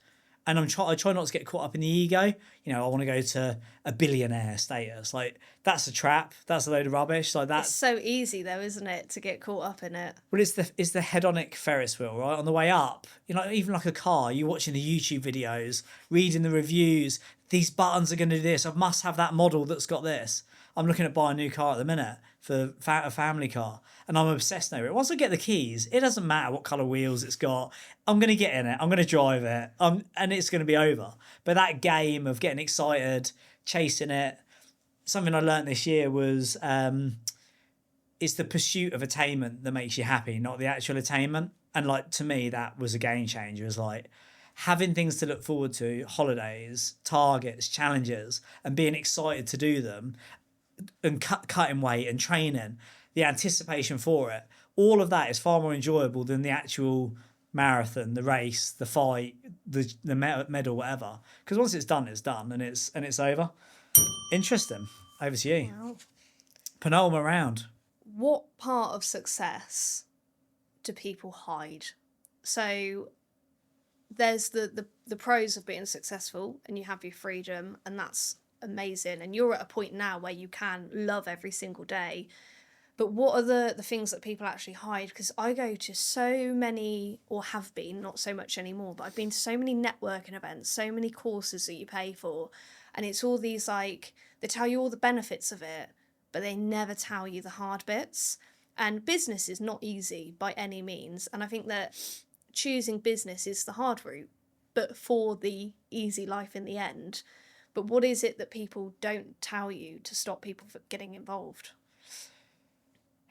And I try not to get caught up in the ego. You know, I want to go to a billionaire status. Like, that's a trap. That's a load of rubbish. Like, that's It's so easy though, isn't it, to get caught up in it? well, it's the hedonic Ferris wheel, right? On the way up, you know, even like a car, you're watching the YouTube videos, reading the reviews. These buttons are going to do this. I must have that model that's got this. I'm looking at buying a new car at the minute for a family car, and I'm obsessed over it. Once I get the keys, it doesn't matter what colour wheels it's got. I'm going to get in it. I'm going to drive it. And it's going to be over. But that game of getting excited, chasing it, something I learned this year was it's the pursuit of attainment that makes you happy, not the actual attainment. And like, to me, that was a game changer. It's like having things to look forward to, holidays, targets, challenges, and being excited to do them, and cutting weight and training, the anticipation for it, all of that is far more enjoyable than the actual marathon, the race, the fight, the medal, whatever. Because once it's done, and it's over. Interesting. Over to you. Wow. Penultimate round. What part of success do people hide? So there's the pros of being successful, and you have your freedom, and that's amazing, and you're at a point now where you can love every single day. But what are the things that people actually hide? Because I go to so many, or have been, not so much anymore, but I've been to so many networking events, so many courses that you pay for, and it's all these, like, they tell you all the benefits of it, but they never tell you the hard bits. And business is not easy by any means, and I think that choosing business is the hard route, but for the easy life in the end. But what is it that people don't tell you to stop people from getting involved?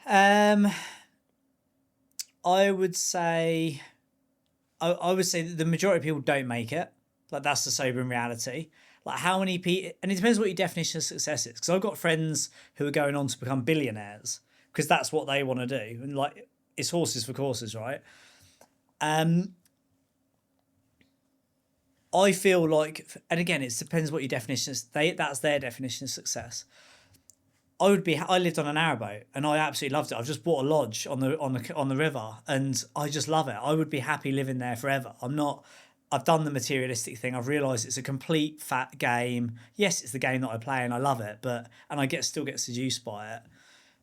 I would say that the majority of people don't make it. Like, that's the sobering reality. Like, how many people, and it depends what your definition of success is. Because I've got friends who are going on to become billionaires because that's what they want to do. And like, it's horses for courses, right? I feel like, and again, it depends what your definition is. That's their definition of success. I lived on a narrowboat and I absolutely loved it. I've just bought a lodge on the river and I just love it. I would be happy living there forever. I've done the materialistic thing. I've realised it's a complete fat game. Yes, it's the game that I play and I love it, and I still get seduced by it.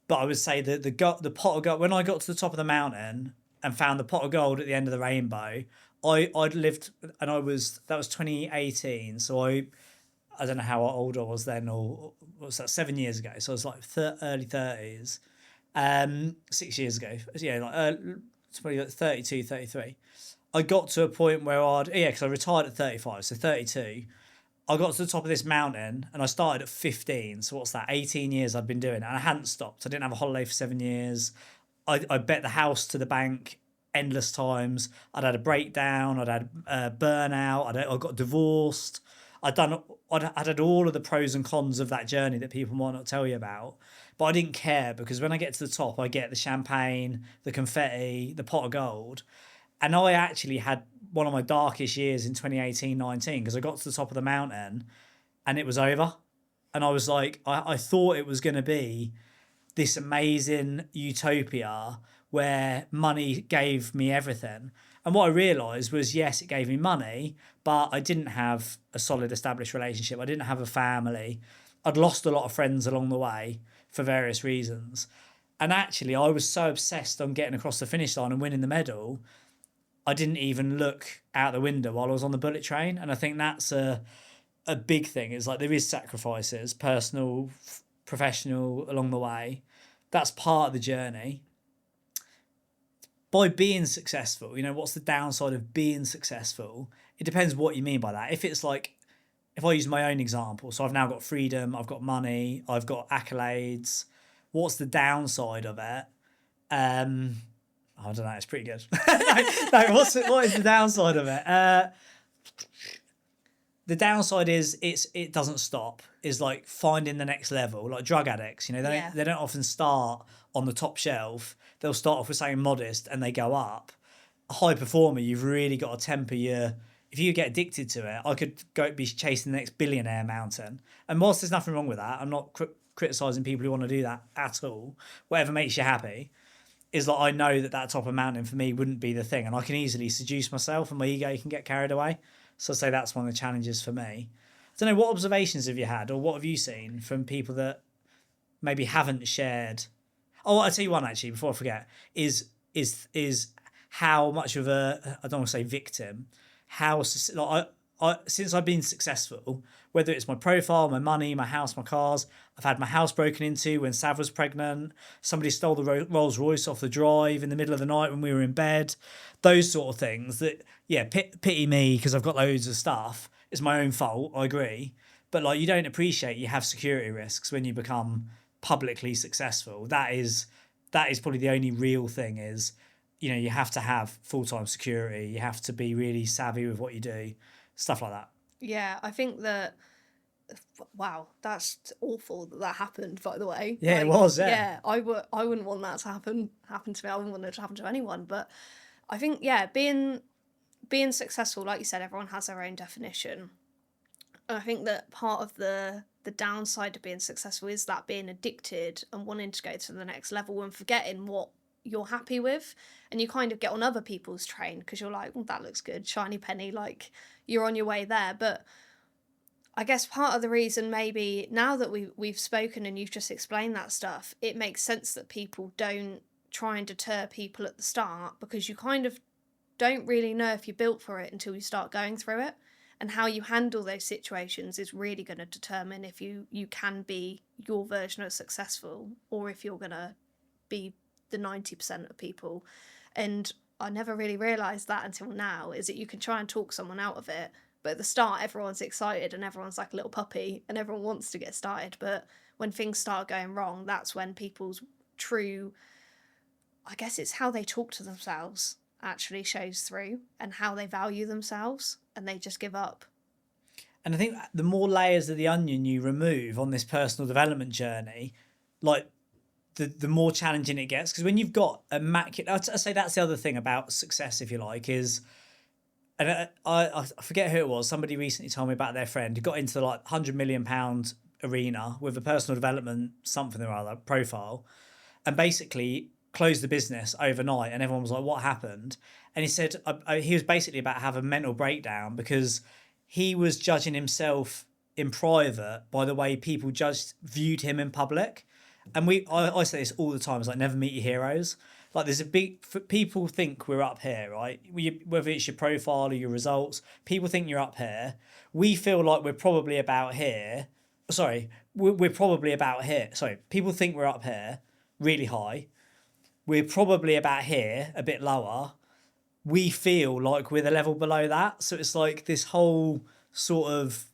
But I would say that the pot of gold, when I got to the top of the mountain and found the pot of gold at the end of the rainbow, I'd lived, and that was 2018. So I don't know how old I was then, or what was that, 7 years ago? So I was like early 30s, 6 years ago. Yeah, like 32, 33. I got to a point where because I retired at 35, so 32. I got to the top of this mountain and I started at 15. So what's that? 18 years I'd been doing it, and I hadn't stopped. I didn't have a holiday for 7 years. I bet the house to the bank endless times. I'd had a breakdown. I'd had a burnout. I got divorced. I'd had all of the pros and cons of that journey that people might not tell you about. But I didn't care, because when I get to the top, I get the champagne, the confetti, the pot of gold. And I actually had one of my darkest years in 2018-19, because I got to the top of the mountain and it was over. And I was like, I thought it was going to be this amazing utopia where money gave me everything. And what I realised was, yes, it gave me money, but I didn't have a solid established relationship. I didn't have a family. I'd lost a lot of friends along the way for various reasons. And actually, I was so obsessed on getting across the finish line and winning the medal, I didn't even look out the window while I was on the bullet train. And I think that's a big thing. Is like there is sacrifices, personal, professional, along the way. That's part of the journey. By being successful, what's the downside of being successful? It depends what you mean by that. If it's like, if I use my own example, so I've now got freedom, I've got money, I've got accolades. What's the downside of it? I don't know. It's pretty good. no, what is the downside of it? The downside is it doesn't stop. Is like finding the next level, like drug addicts. They don't often start on the top shelf. They'll start off with something modest and they go up. A high performer, you've really got to temper your. If you get addicted to it, I could go be chasing the next billionaire mountain. And whilst there's nothing wrong with that, I'm not criticising people who want to do that at all. Whatever makes you happy. Is like I know that top of mountain for me wouldn't be the thing, and I can easily seduce myself, and my ego can get carried away. So I'd say that's one of the challenges for me. I don't know, what observations have you had, or what have you seen from people that maybe haven't shared? Oh, I'll tell you one actually before I forget. Is how much of a, I don't want to say victim, how like I since I've been successful, whether it's my profile, my money, my house, my cars, I've had my house broken into when Sav was pregnant. Somebody stole the Rolls Royce off the drive in the middle of the night when we were in bed. Those sort of things that, yeah, pity me because I've got loads of stuff. It's my own fault, I agree. But like, you don't appreciate you have security risks when you become publicly successful. That is probably the only real thing is, you have to have full-time security. You have to be really savvy with what you do. Stuff like that. Yeah, I think that. Wow, that's awful that happened. By the way, yeah, it was. Yeah, I wouldn't want that to happen to me. I wouldn't want it to happen to anyone. But I think being successful, like you said, everyone has their own definition. And I think that part of the downside of being successful is that being addicted and wanting to go to the next level and forgetting what you're happy with, and you kind of get on other people's train because you're like, that looks good, shiny penny, like you're on your way there. But I guess part of the reason, maybe now that we've spoken and you've just explained that stuff, it makes sense that people don't try and deter people at the start, because you kind of don't really know if you're built for it until you start going through it. And how you handle those situations is really going to determine if you can be your version of successful, or if you're going to be the 90% of people. And I never really realised that until now, is that you can try and talk someone out of it, but at the start everyone's excited and everyone's like a little puppy and everyone wants to get started. But when things start going wrong, that's when people's true, I guess it's how they talk to themselves, actually shows through, and how they value themselves, and they just give up. And I think the more layers of the onion you remove on this personal development journey, like the more challenging it gets. Because when you've got immaculate, I'd say that's the other thing about success, if you like, is, and I forget who it was, somebody recently told me about their friend who got into the like £100 million arena with a personal development something or other profile, and basically closed the business overnight. And everyone was like, what happened? And he said he was basically about to have a mental breakdown because he was judging himself in private by the way people viewed him in public. And I say this all the time, it's like, never meet your heroes. Like, there's people think we're up here, right? Whether it's your profile or your results, people think you're up here. We feel like we're probably about here. Sorry, we're probably about here. Sorry, people think we're up here, really high. We're probably about here, a bit lower. We feel like we're the level below that. So it's like this whole sort of,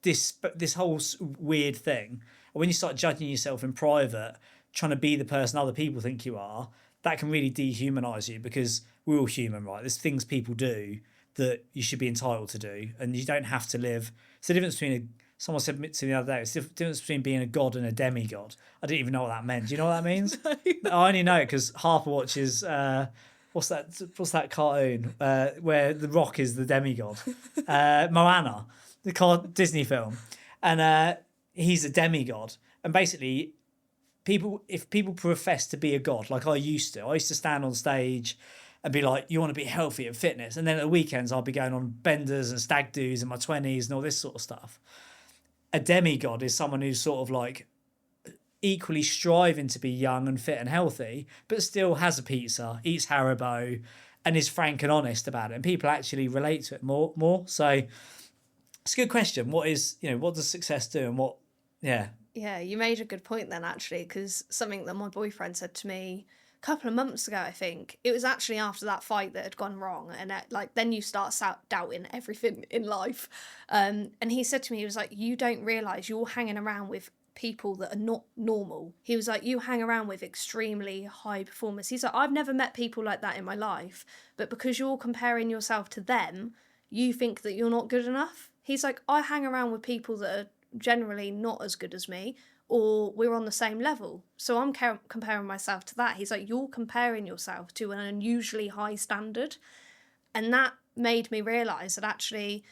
this whole weird thing. When you start judging yourself in private, trying to be the person other people think you are, that can really dehumanise you, because we're all human, right? There's things people do that you should be entitled to do, and you don't have to live. It's the difference between someone said to me the other day, it's the difference between being a god and a demigod. I didn't even know what that meant. Do you know what that means? No. I only know it because Harper watches, what's that cartoon where the Rock is the demigod? Moana, the Disney film. And he's a demigod. And basically, if people profess to be a god, like I used to stand on stage and be like, you want to be healthy and fitness. And then at the weekends, I'll be going on benders and stag do's in my 20s and all this sort of stuff. A demigod is someone who's sort of like equally striving to be young and fit and healthy, but still has a pizza, eats Haribo, and is frank and honest about it. And people actually relate to it more. So it's a good question. What does success do, and what? Yeah. Yeah, you made a good point then, actually, because something that my boyfriend said to me a couple of months ago, I think. It was actually after that fight that had gone wrong, and then you start doubting everything in life. And he said to me, he was like, you don't realise you're hanging around with people that are not normal. He was like, you hang around with extremely high performers. He's like, I've never met people like that in my life, but because you're comparing yourself to them, you think that you're not good enough. He's like, I hang around with people that are generally not as good as me, or we're on the same level, so I'm comparing myself to that. He's like, you're comparing yourself to an unusually high standard. And that made me realise that actually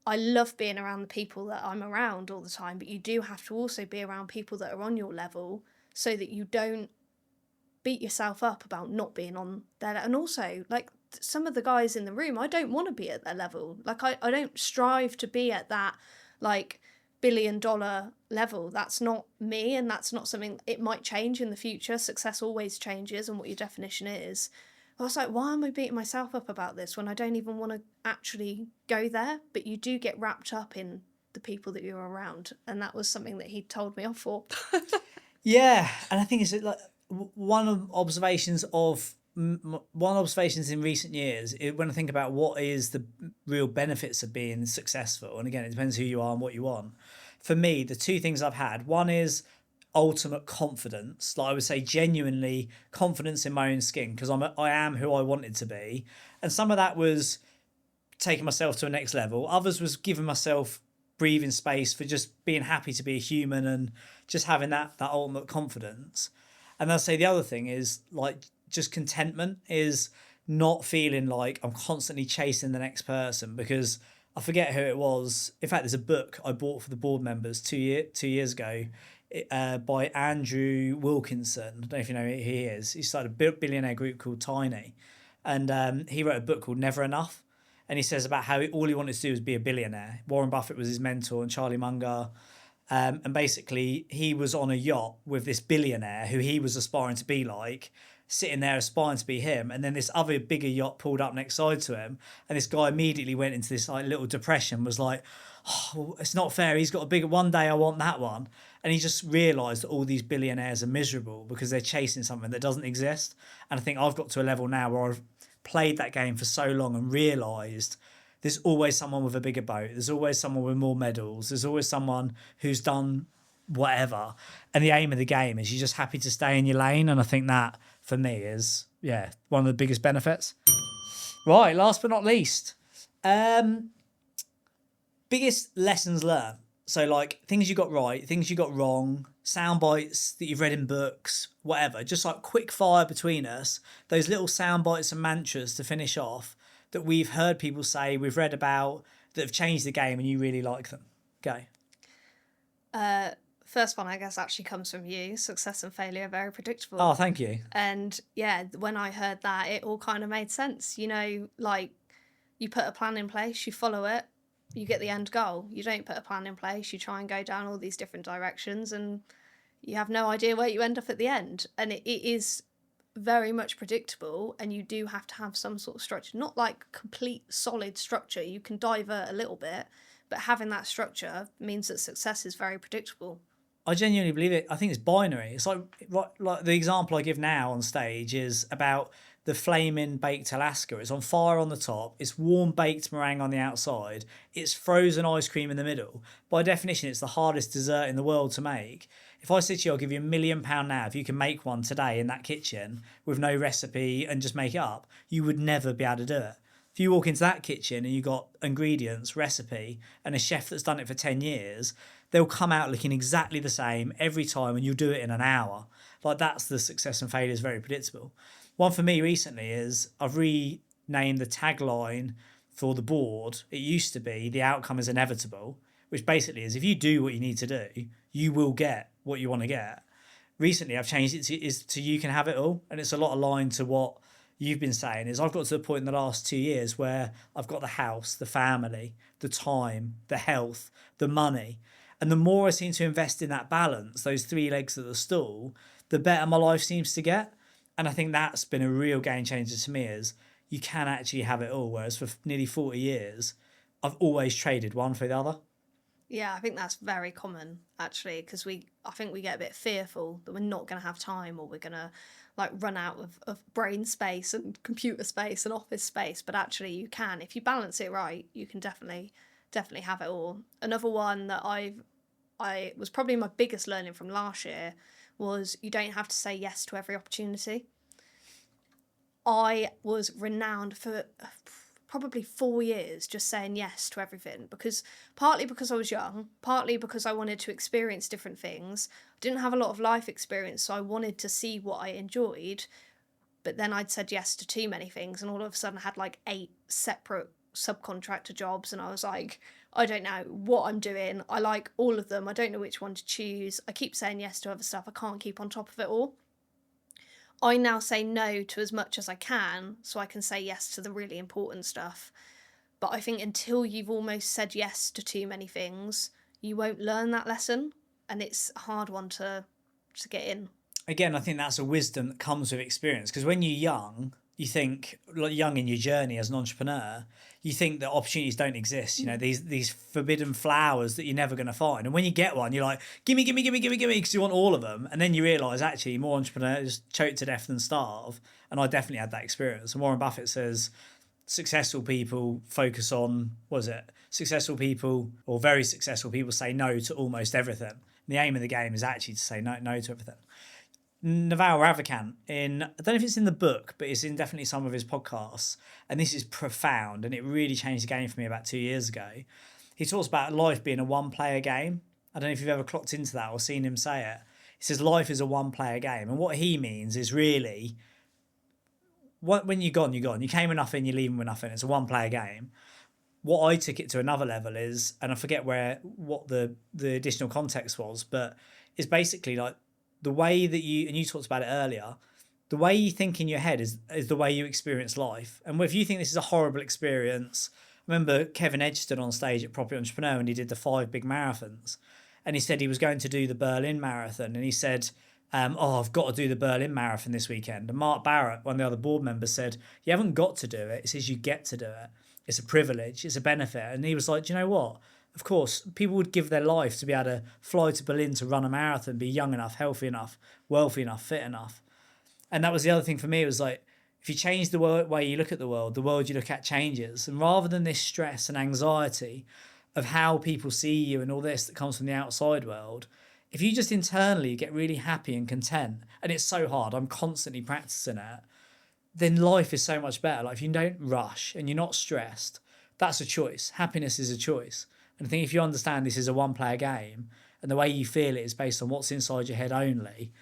I love being around the people that I'm around all the time, but you do have to also be around people that are on your level so that you don't beat yourself up about not being on their level. And also, like, some of the guys in the room, I don't want to be at their level. Like, I don't strive to be at that like $1 billion level. That's not me, and that's not something. It might change in the future. Success always changes, and what your definition is. I was like, why am I beating myself up about this when I don't even want to actually go there? But you do get wrapped up in the people that you're around, and that was something that he told me off for. Yeah, and I think it's like one of observations in recent years, when I think about what is the real benefits of being successful, and again, it depends who you are and what you want. For me, the two things I've had, one is ultimate confidence, like I would say genuinely confidence in my own skin, because I am who I wanted to be. And some of that was taking myself to a next level. Others was giving myself breathing space for just being happy to be a human and just having that ultimate confidence. And I'll say the other thing is like just contentment, is not feeling like I'm constantly chasing the next person, because I forget who it was. In fact, there's a book I bought for the board members 2 years ago by Andrew Wilkinson. I don't know if you know who he is. He started a billionaire group called Tiny. And he wrote a book called Never Enough. And he says about how all he wanted to do was be a billionaire. Warren Buffett was his mentor, and Charlie Munger. And basically, he was on a yacht with this billionaire who he was aspiring to be like, sitting there aspiring to be him. And then this other bigger yacht pulled up next side to him. And this guy immediately went into this like little depression, was like, oh, well, it's not fair. He's got a bigger one day. I want that one. And he just realised that all these billionaires are miserable because they're chasing something that doesn't exist. And I think I've got to a level now where I've played that game for so long and realised there's always someone with a bigger boat. There's always someone with more medals. There's always someone who's done whatever. And the aim of the game is you're just happy to stay in your lane. And I think that, for me, is, yeah, one of the biggest benefits. Right, last but not least. Biggest lessons learned. So, like, things you got right, things you got wrong, sound bites that you've read in books, whatever. Just like quick fire between us. Those little sound bites and mantras to finish off that we've heard people say, we've read about, that have changed the game and you really like them. Go. First one, I guess, actually comes from you. Success and failure are very predictable. Oh, thank you. And yeah, when I heard that, it all kind of made sense. You know, like, you put a plan in place, you follow it, you get the end goal. You don't put a plan in place, you try and go down all these different directions, and you have no idea where you end up at the end. And it is very much predictable, and you do have to have some sort of structure. Not like complete solid structure, you can divert a little bit, but having that structure means that success is very predictable. I genuinely believe it. I think it's binary. It's like the example I give now on stage is about the flaming baked Alaska. It's on fire on the top. It's warm baked meringue on the outside. It's frozen ice cream in the middle. By definition, it's the hardest dessert in the world to make. If I said to you, I'll give you £1 million now if you can make one today in that kitchen with no recipe and just make it up, you would never be able to do it. If you walk into that kitchen and you got ingredients, recipe, and a chef that's done it for 10 years, they'll come out looking exactly the same every time, and you'll do it in an hour. Like, that's the success and failure is very predictable. One for me recently is I've renamed the tagline for the board. It used to be the outcome is inevitable, which basically is if you do what you need to do, you will get what you want to get. recently I've changed it to you can have it all, and it's a lot aligned to what you've been saying. Is I've got to the point in the last 2 years where I've got the house, the family, the time, the health, the money, and the more I seem to invest in that balance, those three legs of the stool, the better my life seems to get. And I think that's been a real game changer to me. Is you can actually have it all, whereas for nearly 40 years I've always traded one for the other. Yeah, I think that's very common actually, because I think we get a bit fearful that we're not going to have time, or we're going to like run out of brain space and computer space and office space. But actually, you can, if you balance it right, you can definitely have it all. Another one that I was probably my biggest learning from last year was you don't have to say yes to every opportunity. I was renowned for probably 4 years just saying yes to everything, because partly because I was young, partly because I wanted to experience different things. I didn't have a lot of life experience, so I wanted to see what I enjoyed. But then I'd said yes to too many things, and all of a sudden I had like 8 separate subcontractor jobs, and I was like, I don't know what I'm doing. I like all of them. I don't know which one to choose. I keep saying yes to other stuff. I can't keep on top of it all. I now say no to as much as I can so I can say yes to the really important stuff. But I think until you've almost said yes to too many things, you won't learn that lesson. And it's a hard one to get in. Again, I think that's a wisdom that comes with experience, because when you're young, you think, like young in your journey as an entrepreneur, you think that opportunities don't exist. You know, these forbidden flowers that you're never going to find. And when you get one, you're like, gimme, gimme, gimme, gimme, gimme, because you want all of them. And then you realise actually more entrepreneurs choke to death than starve. And I definitely had that experience. And Warren Buffett says successful people focus on, what is it? Successful people, or very successful people, say no to almost everything. And the aim of the game is actually to say no to everything. Naval Ravikant, I don't know if it's in the book, but it's in definitely some of his podcasts, and this is profound, and it really changed the game for me about 2 years ago. He talks about life being a one-player game. I don't know if you've ever clocked into that or seen him say it. He says life is a one-player game, and what he means is really, when you're gone, you're gone. You came with nothing, you're leaving with nothing. It's a one-player game. What I took it to another level is, and I forget what the additional context was, but it's basically like, the way that you talked about it earlier, the way you think in your head is the way you experience life. And if you think this is a horrible experience, I remember Kevin Edge stood on stage at Property Entrepreneur and he did the 5 big marathons. And he said he was going to do the Berlin Marathon. And he said, I've got to do the Berlin Marathon this weekend. And Mark Barrett, one of the other board members, said, you haven't got to do it. It says you get to do it. It's a privilege. It's a benefit. And he was like, do you know what? Of course, people would give their life to be able to fly to Berlin to run a marathon, be young enough, healthy enough, wealthy enough, fit enough. And that was the other thing for me. It was like, if you change the way you look at the world you look at changes. And rather than this stress and anxiety of how people see you and all this that comes from the outside world, if you just internally get really happy and content, and it's so hard, I'm constantly practicing it, then life is so much better. Like if you don't rush and you're not stressed, that's a choice. Happiness is a choice. And I think if you understand this is a one-player game and the way you feel it is based on what's inside your head only,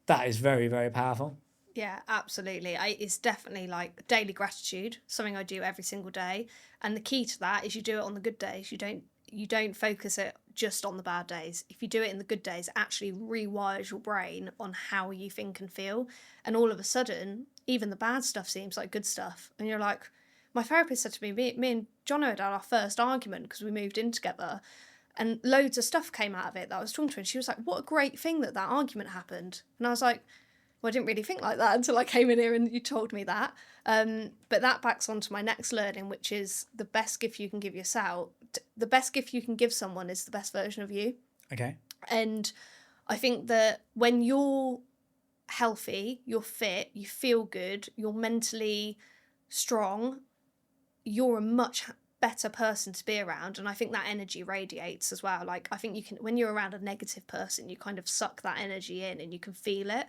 that is very, very powerful. Yeah, absolutely. It's definitely like daily gratitude, something I do every single day. And the key to that is you do it on the good days. You don't focus it just on the bad days. If you do it in the good days, it actually rewires your brain on how you think and feel. And all of a sudden, even the bad stuff seems like good stuff. And you're like, my therapist said to me and John had our first argument because we moved in together, and loads of stuff came out of it that I was talking to her. And she was like, what a great thing that argument happened. And I was like, well, I didn't really think like that until I came in here and you told me that. But that backs on to my next learning, which is the best gift you can give yourself. The best gift you can give someone is the best version of you. Okay. And I think that when you're healthy, you're fit, you feel good, you're mentally strong, you're a much better person to be around. And I think that energy radiates as well. Like I think you can, when you're around a negative person, you kind of suck that energy in and you can feel it.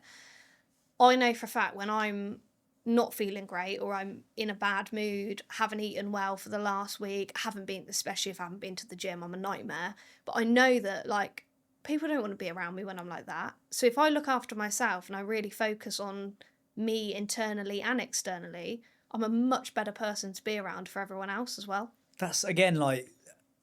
I know for a fact when I'm not feeling great or I'm in a bad mood, haven't eaten well for the last week, haven't been, especially if I haven't been to the gym, I'm a nightmare. But I know that like people don't want to be around me when I'm like that. So if I look after myself and I really focus on me internally and externally, I'm a much better person to be around for everyone else as well. That's again like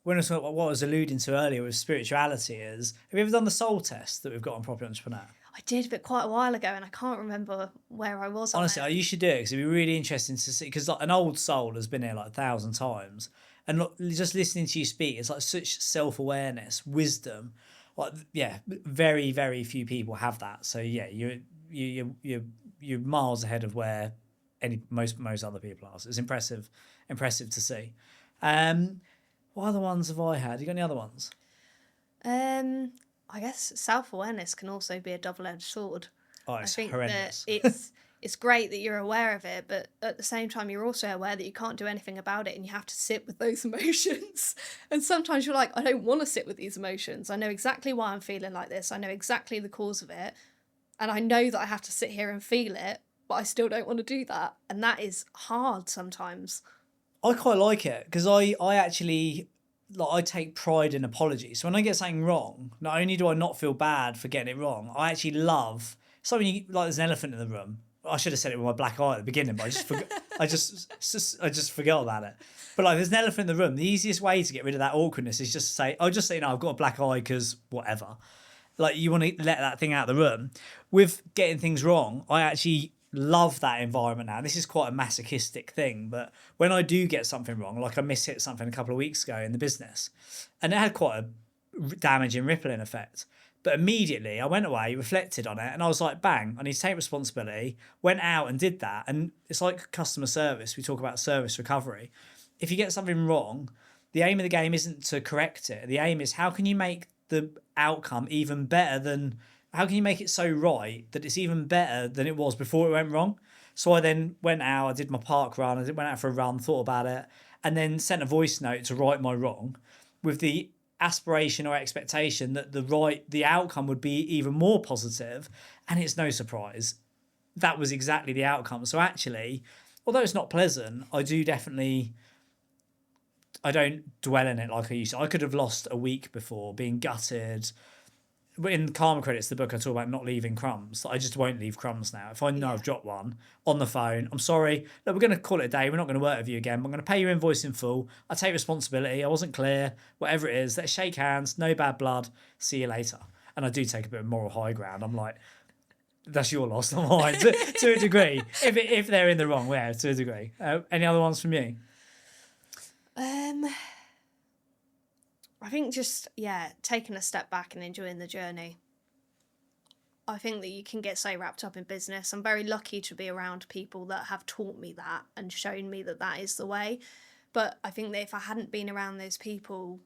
when what I was alluding to earlier with spirituality is, have you ever done the soul test that we've got on Property Entrepreneur? I did, but quite a while ago, and I can't remember where I was on Honestly, it. you should do it because it'd be really interesting to see. Because like an old soul has been here like 1,000 times, and look, just listening to you speak, it's like such self-awareness, wisdom. Like, yeah, very, very few people have that. So yeah, you're miles ahead of where most other people are. So it's impressive to see. Um, what other ones have I had? You got any other ones? Um, I guess self-awareness can also be a double-edged sword. Oh, I it's think that horrendous. it's great that you're aware of it, but at the same time you're also aware that you can't do anything about it and you have to sit with those emotions. And sometimes you're like, I don't want to sit with these emotions. I know exactly why I'm feeling like this. I know exactly the cause of it. And I know that I have to sit here and feel it, but I still don't want to do that. And that is hard sometimes. I quite like it because I actually like I take pride in apologies. So when I get something wrong, not only do I not feel bad for getting it wrong, I actually love something like there's an elephant in the room. I should have said it with my black eye at the beginning, but I just forgot. I just forgot about it. But like, there's an elephant in the room. The easiest way to get rid of that awkwardness is just to say, "I'll just say, no, I've got a black eye because whatever." Like you want to let that thing out of the room. With getting things wrong, I actually love that environment now. This is quite a masochistic thing, but when I do get something wrong, like I mishit something a couple of weeks ago in the business, and it had quite a damaging rippling effect. But immediately I went away, reflected on it, and I was like, bang, I need to take responsibility. Went out and did that. And it's like customer service. We talk about service recovery. If you get something wrong, the aim of the game isn't to correct it. The aim is how can you make the outcome even better than how can you make it so right that it's even better than it was before it went wrong? So I then went out, I did my park run, went out for a run, thought about it, and then sent a voice note to right my wrong with the aspiration or expectation that the outcome would be even more positive, and it's no surprise that was exactly the outcome. So actually, although it's not pleasant, I don't dwell in it like I used to. I could have lost a week before being gutted. But in Karma Credits, the book, I talk about not leaving crumbs. I just won't leave crumbs now. If I know I've dropped one on the phone, I'm sorry. Look, we're going to call it a day. We're not going to work with you again. I'm going to pay your invoice in full. I take responsibility. I wasn't clear. Whatever it is, let's shake hands. No bad blood. See you later. And I do take a bit of moral high ground. I'm like, that's your loss, not mine, to a degree. If they're in the wrong, yeah, to a degree. Any other ones from you? Um, I think just, taking a step back and enjoying the journey. I think that you can get so wrapped up in business. I'm very lucky to be around people that have taught me that and shown me that that is the way. But I think that if I hadn't been around those people,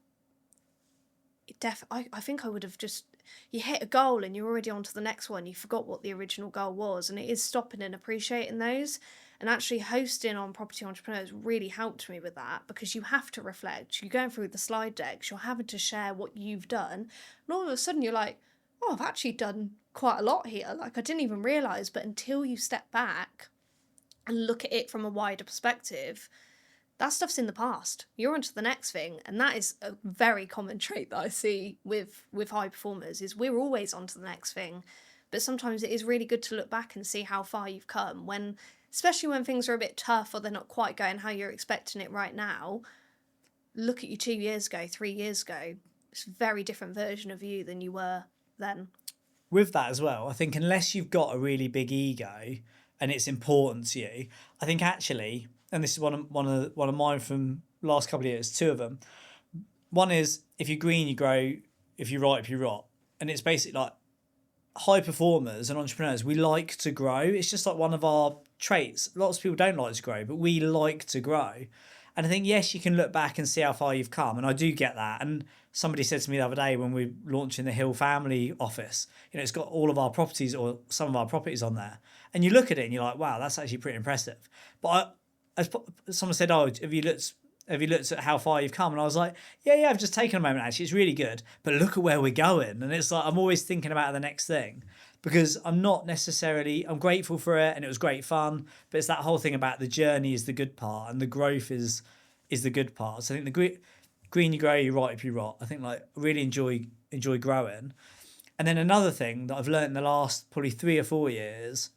I think I would have just, you hit a goal and you're already on to the next one. You forgot what the original goal was. And it is stopping and appreciating those. And actually hosting on Property Entrepreneurs really helped me with that because you have to reflect. You're going through the slide decks, you're having to share what you've done. And all of a sudden you're like, oh, I've actually done quite a lot here. Like I didn't even realise, but until you step back and look at it from a wider perspective, that stuff's in the past. You're on to the next thing. And that is a very common trait that I see with high performers is we're always on to the next thing. But sometimes it is really good to look back and see how far you've come when, especially when things are a bit tough or they're not quite going how you're expecting it right now. Look at you 2 years ago, 3 years ago. It's a very different version of you than you were then. With that as well, I think unless you've got a really big ego and it's important to you, I think actually, and this is one of mine from the last couple of years, two of them. One is if you're green, you grow. If you rot, you rot. And it's basically like high performers and entrepreneurs, we like to grow. It's just like one of our traits. Lots of people don't like to grow, but we like to grow. And I think, yes, you can look back and see how far you've come. And I do get that. And somebody said to me the other day when we were launching the Hill family office, it's got all of our properties or some of our properties on there. And you look at it and you're like, wow, that's actually pretty impressive. But as someone said, oh, have you looked at how far you've come? And I was like, yeah, I've just taken a moment, actually. It's really good. But look at where we're going. And it's like, I'm always thinking about the next thing because I'm grateful for it and it was great fun. But it's that whole thing about the journey is the good part and the growth is the good part. So I think the green you grow, you rot if you rot. I think like really enjoy growing. And then another thing that I've learned in the last probably 3 or 4 years,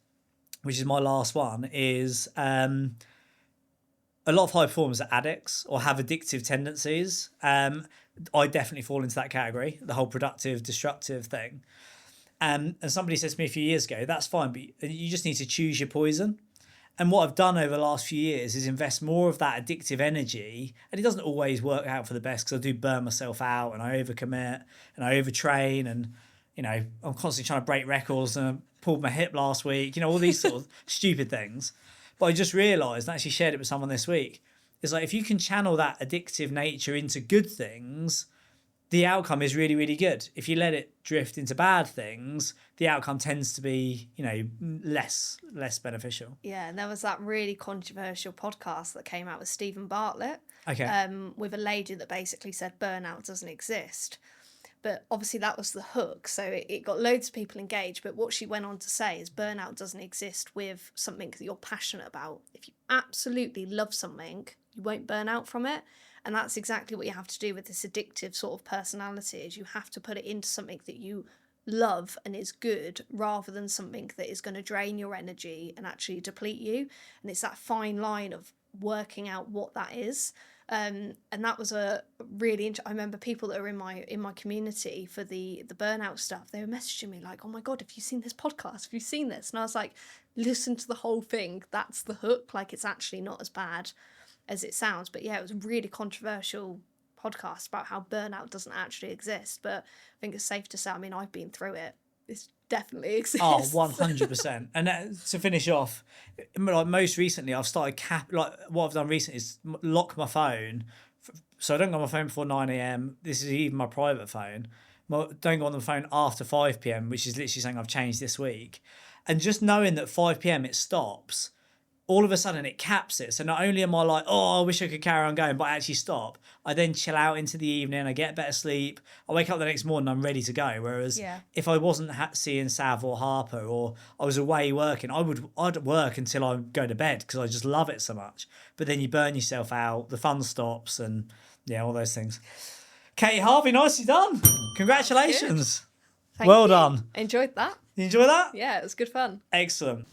which is my last one, is a lot of high performers are addicts or have addictive tendencies. I definitely fall into that category, the whole productive, destructive thing. And somebody said to me a few years ago, that's fine, but you just need to choose your poison. And what I've done over the last few years is invest more of that addictive energy. And it doesn't always work out for the best because I do burn myself out and I overcommit and I overtrain. And, you know, I'm constantly trying to break records and I pulled my hip last week, you know, all these sort of stupid things. But I just realised, and actually shared it with someone this week, is like if you can channel that addictive nature into good things, the outcome is really, really good. If you let it drift into bad things, the outcome tends to be, you know, less beneficial. Yeah, and there was that really controversial podcast that came out with Stephen Bartlett. Okay. With a lady that basically said burnout doesn't exist. But obviously that was the hook, so it got loads of people engaged. But what she went on to say is burnout doesn't exist with something that you're passionate about. If you absolutely love something, you won't burn out from it. And that's exactly what you have to do with this addictive sort of personality, is you have to put it into something that you love and is good, rather than something that is going to drain your energy and actually deplete you. And it's that fine line of working out what that is. And that was a really I remember people that are in my community for the burnout stuff, they were messaging me like, oh my God, have you seen this podcast? Have you seen this? And I was like, listen to the whole thing. That's the hook. Like, it's actually not as bad as it sounds. But yeah, it was a really controversial podcast about how burnout doesn't actually exist. But I think it's safe to say, I mean, I've been through it. It definitely exists. Oh, 100%. And to finish off, like most recently, I've started what I've done recently is lock my phone. So I don't go on my phone before 9 a.m. This is even my private phone. Don't go on the phone after 5 p.m., which is literally something I've changed this week. And just knowing that 5 p.m. it stops, all of a sudden it caps it. So not only am I like, oh, I wish I could carry on going, but I actually stop. I then chill out into the evening. I get better sleep. I wake up the next morning, I'm ready to go. Whereas if I wasn't seeing Sav or Harper, or I was away working, I'd work until I go to bed because I just love it so much. But then you burn yourself out, the fun stops, and yeah, all those things. Kate, Harvey, nicely done. Congratulations. Thank well you. done. Enjoyed that. You enjoy that? Yeah, it was good fun. Excellent.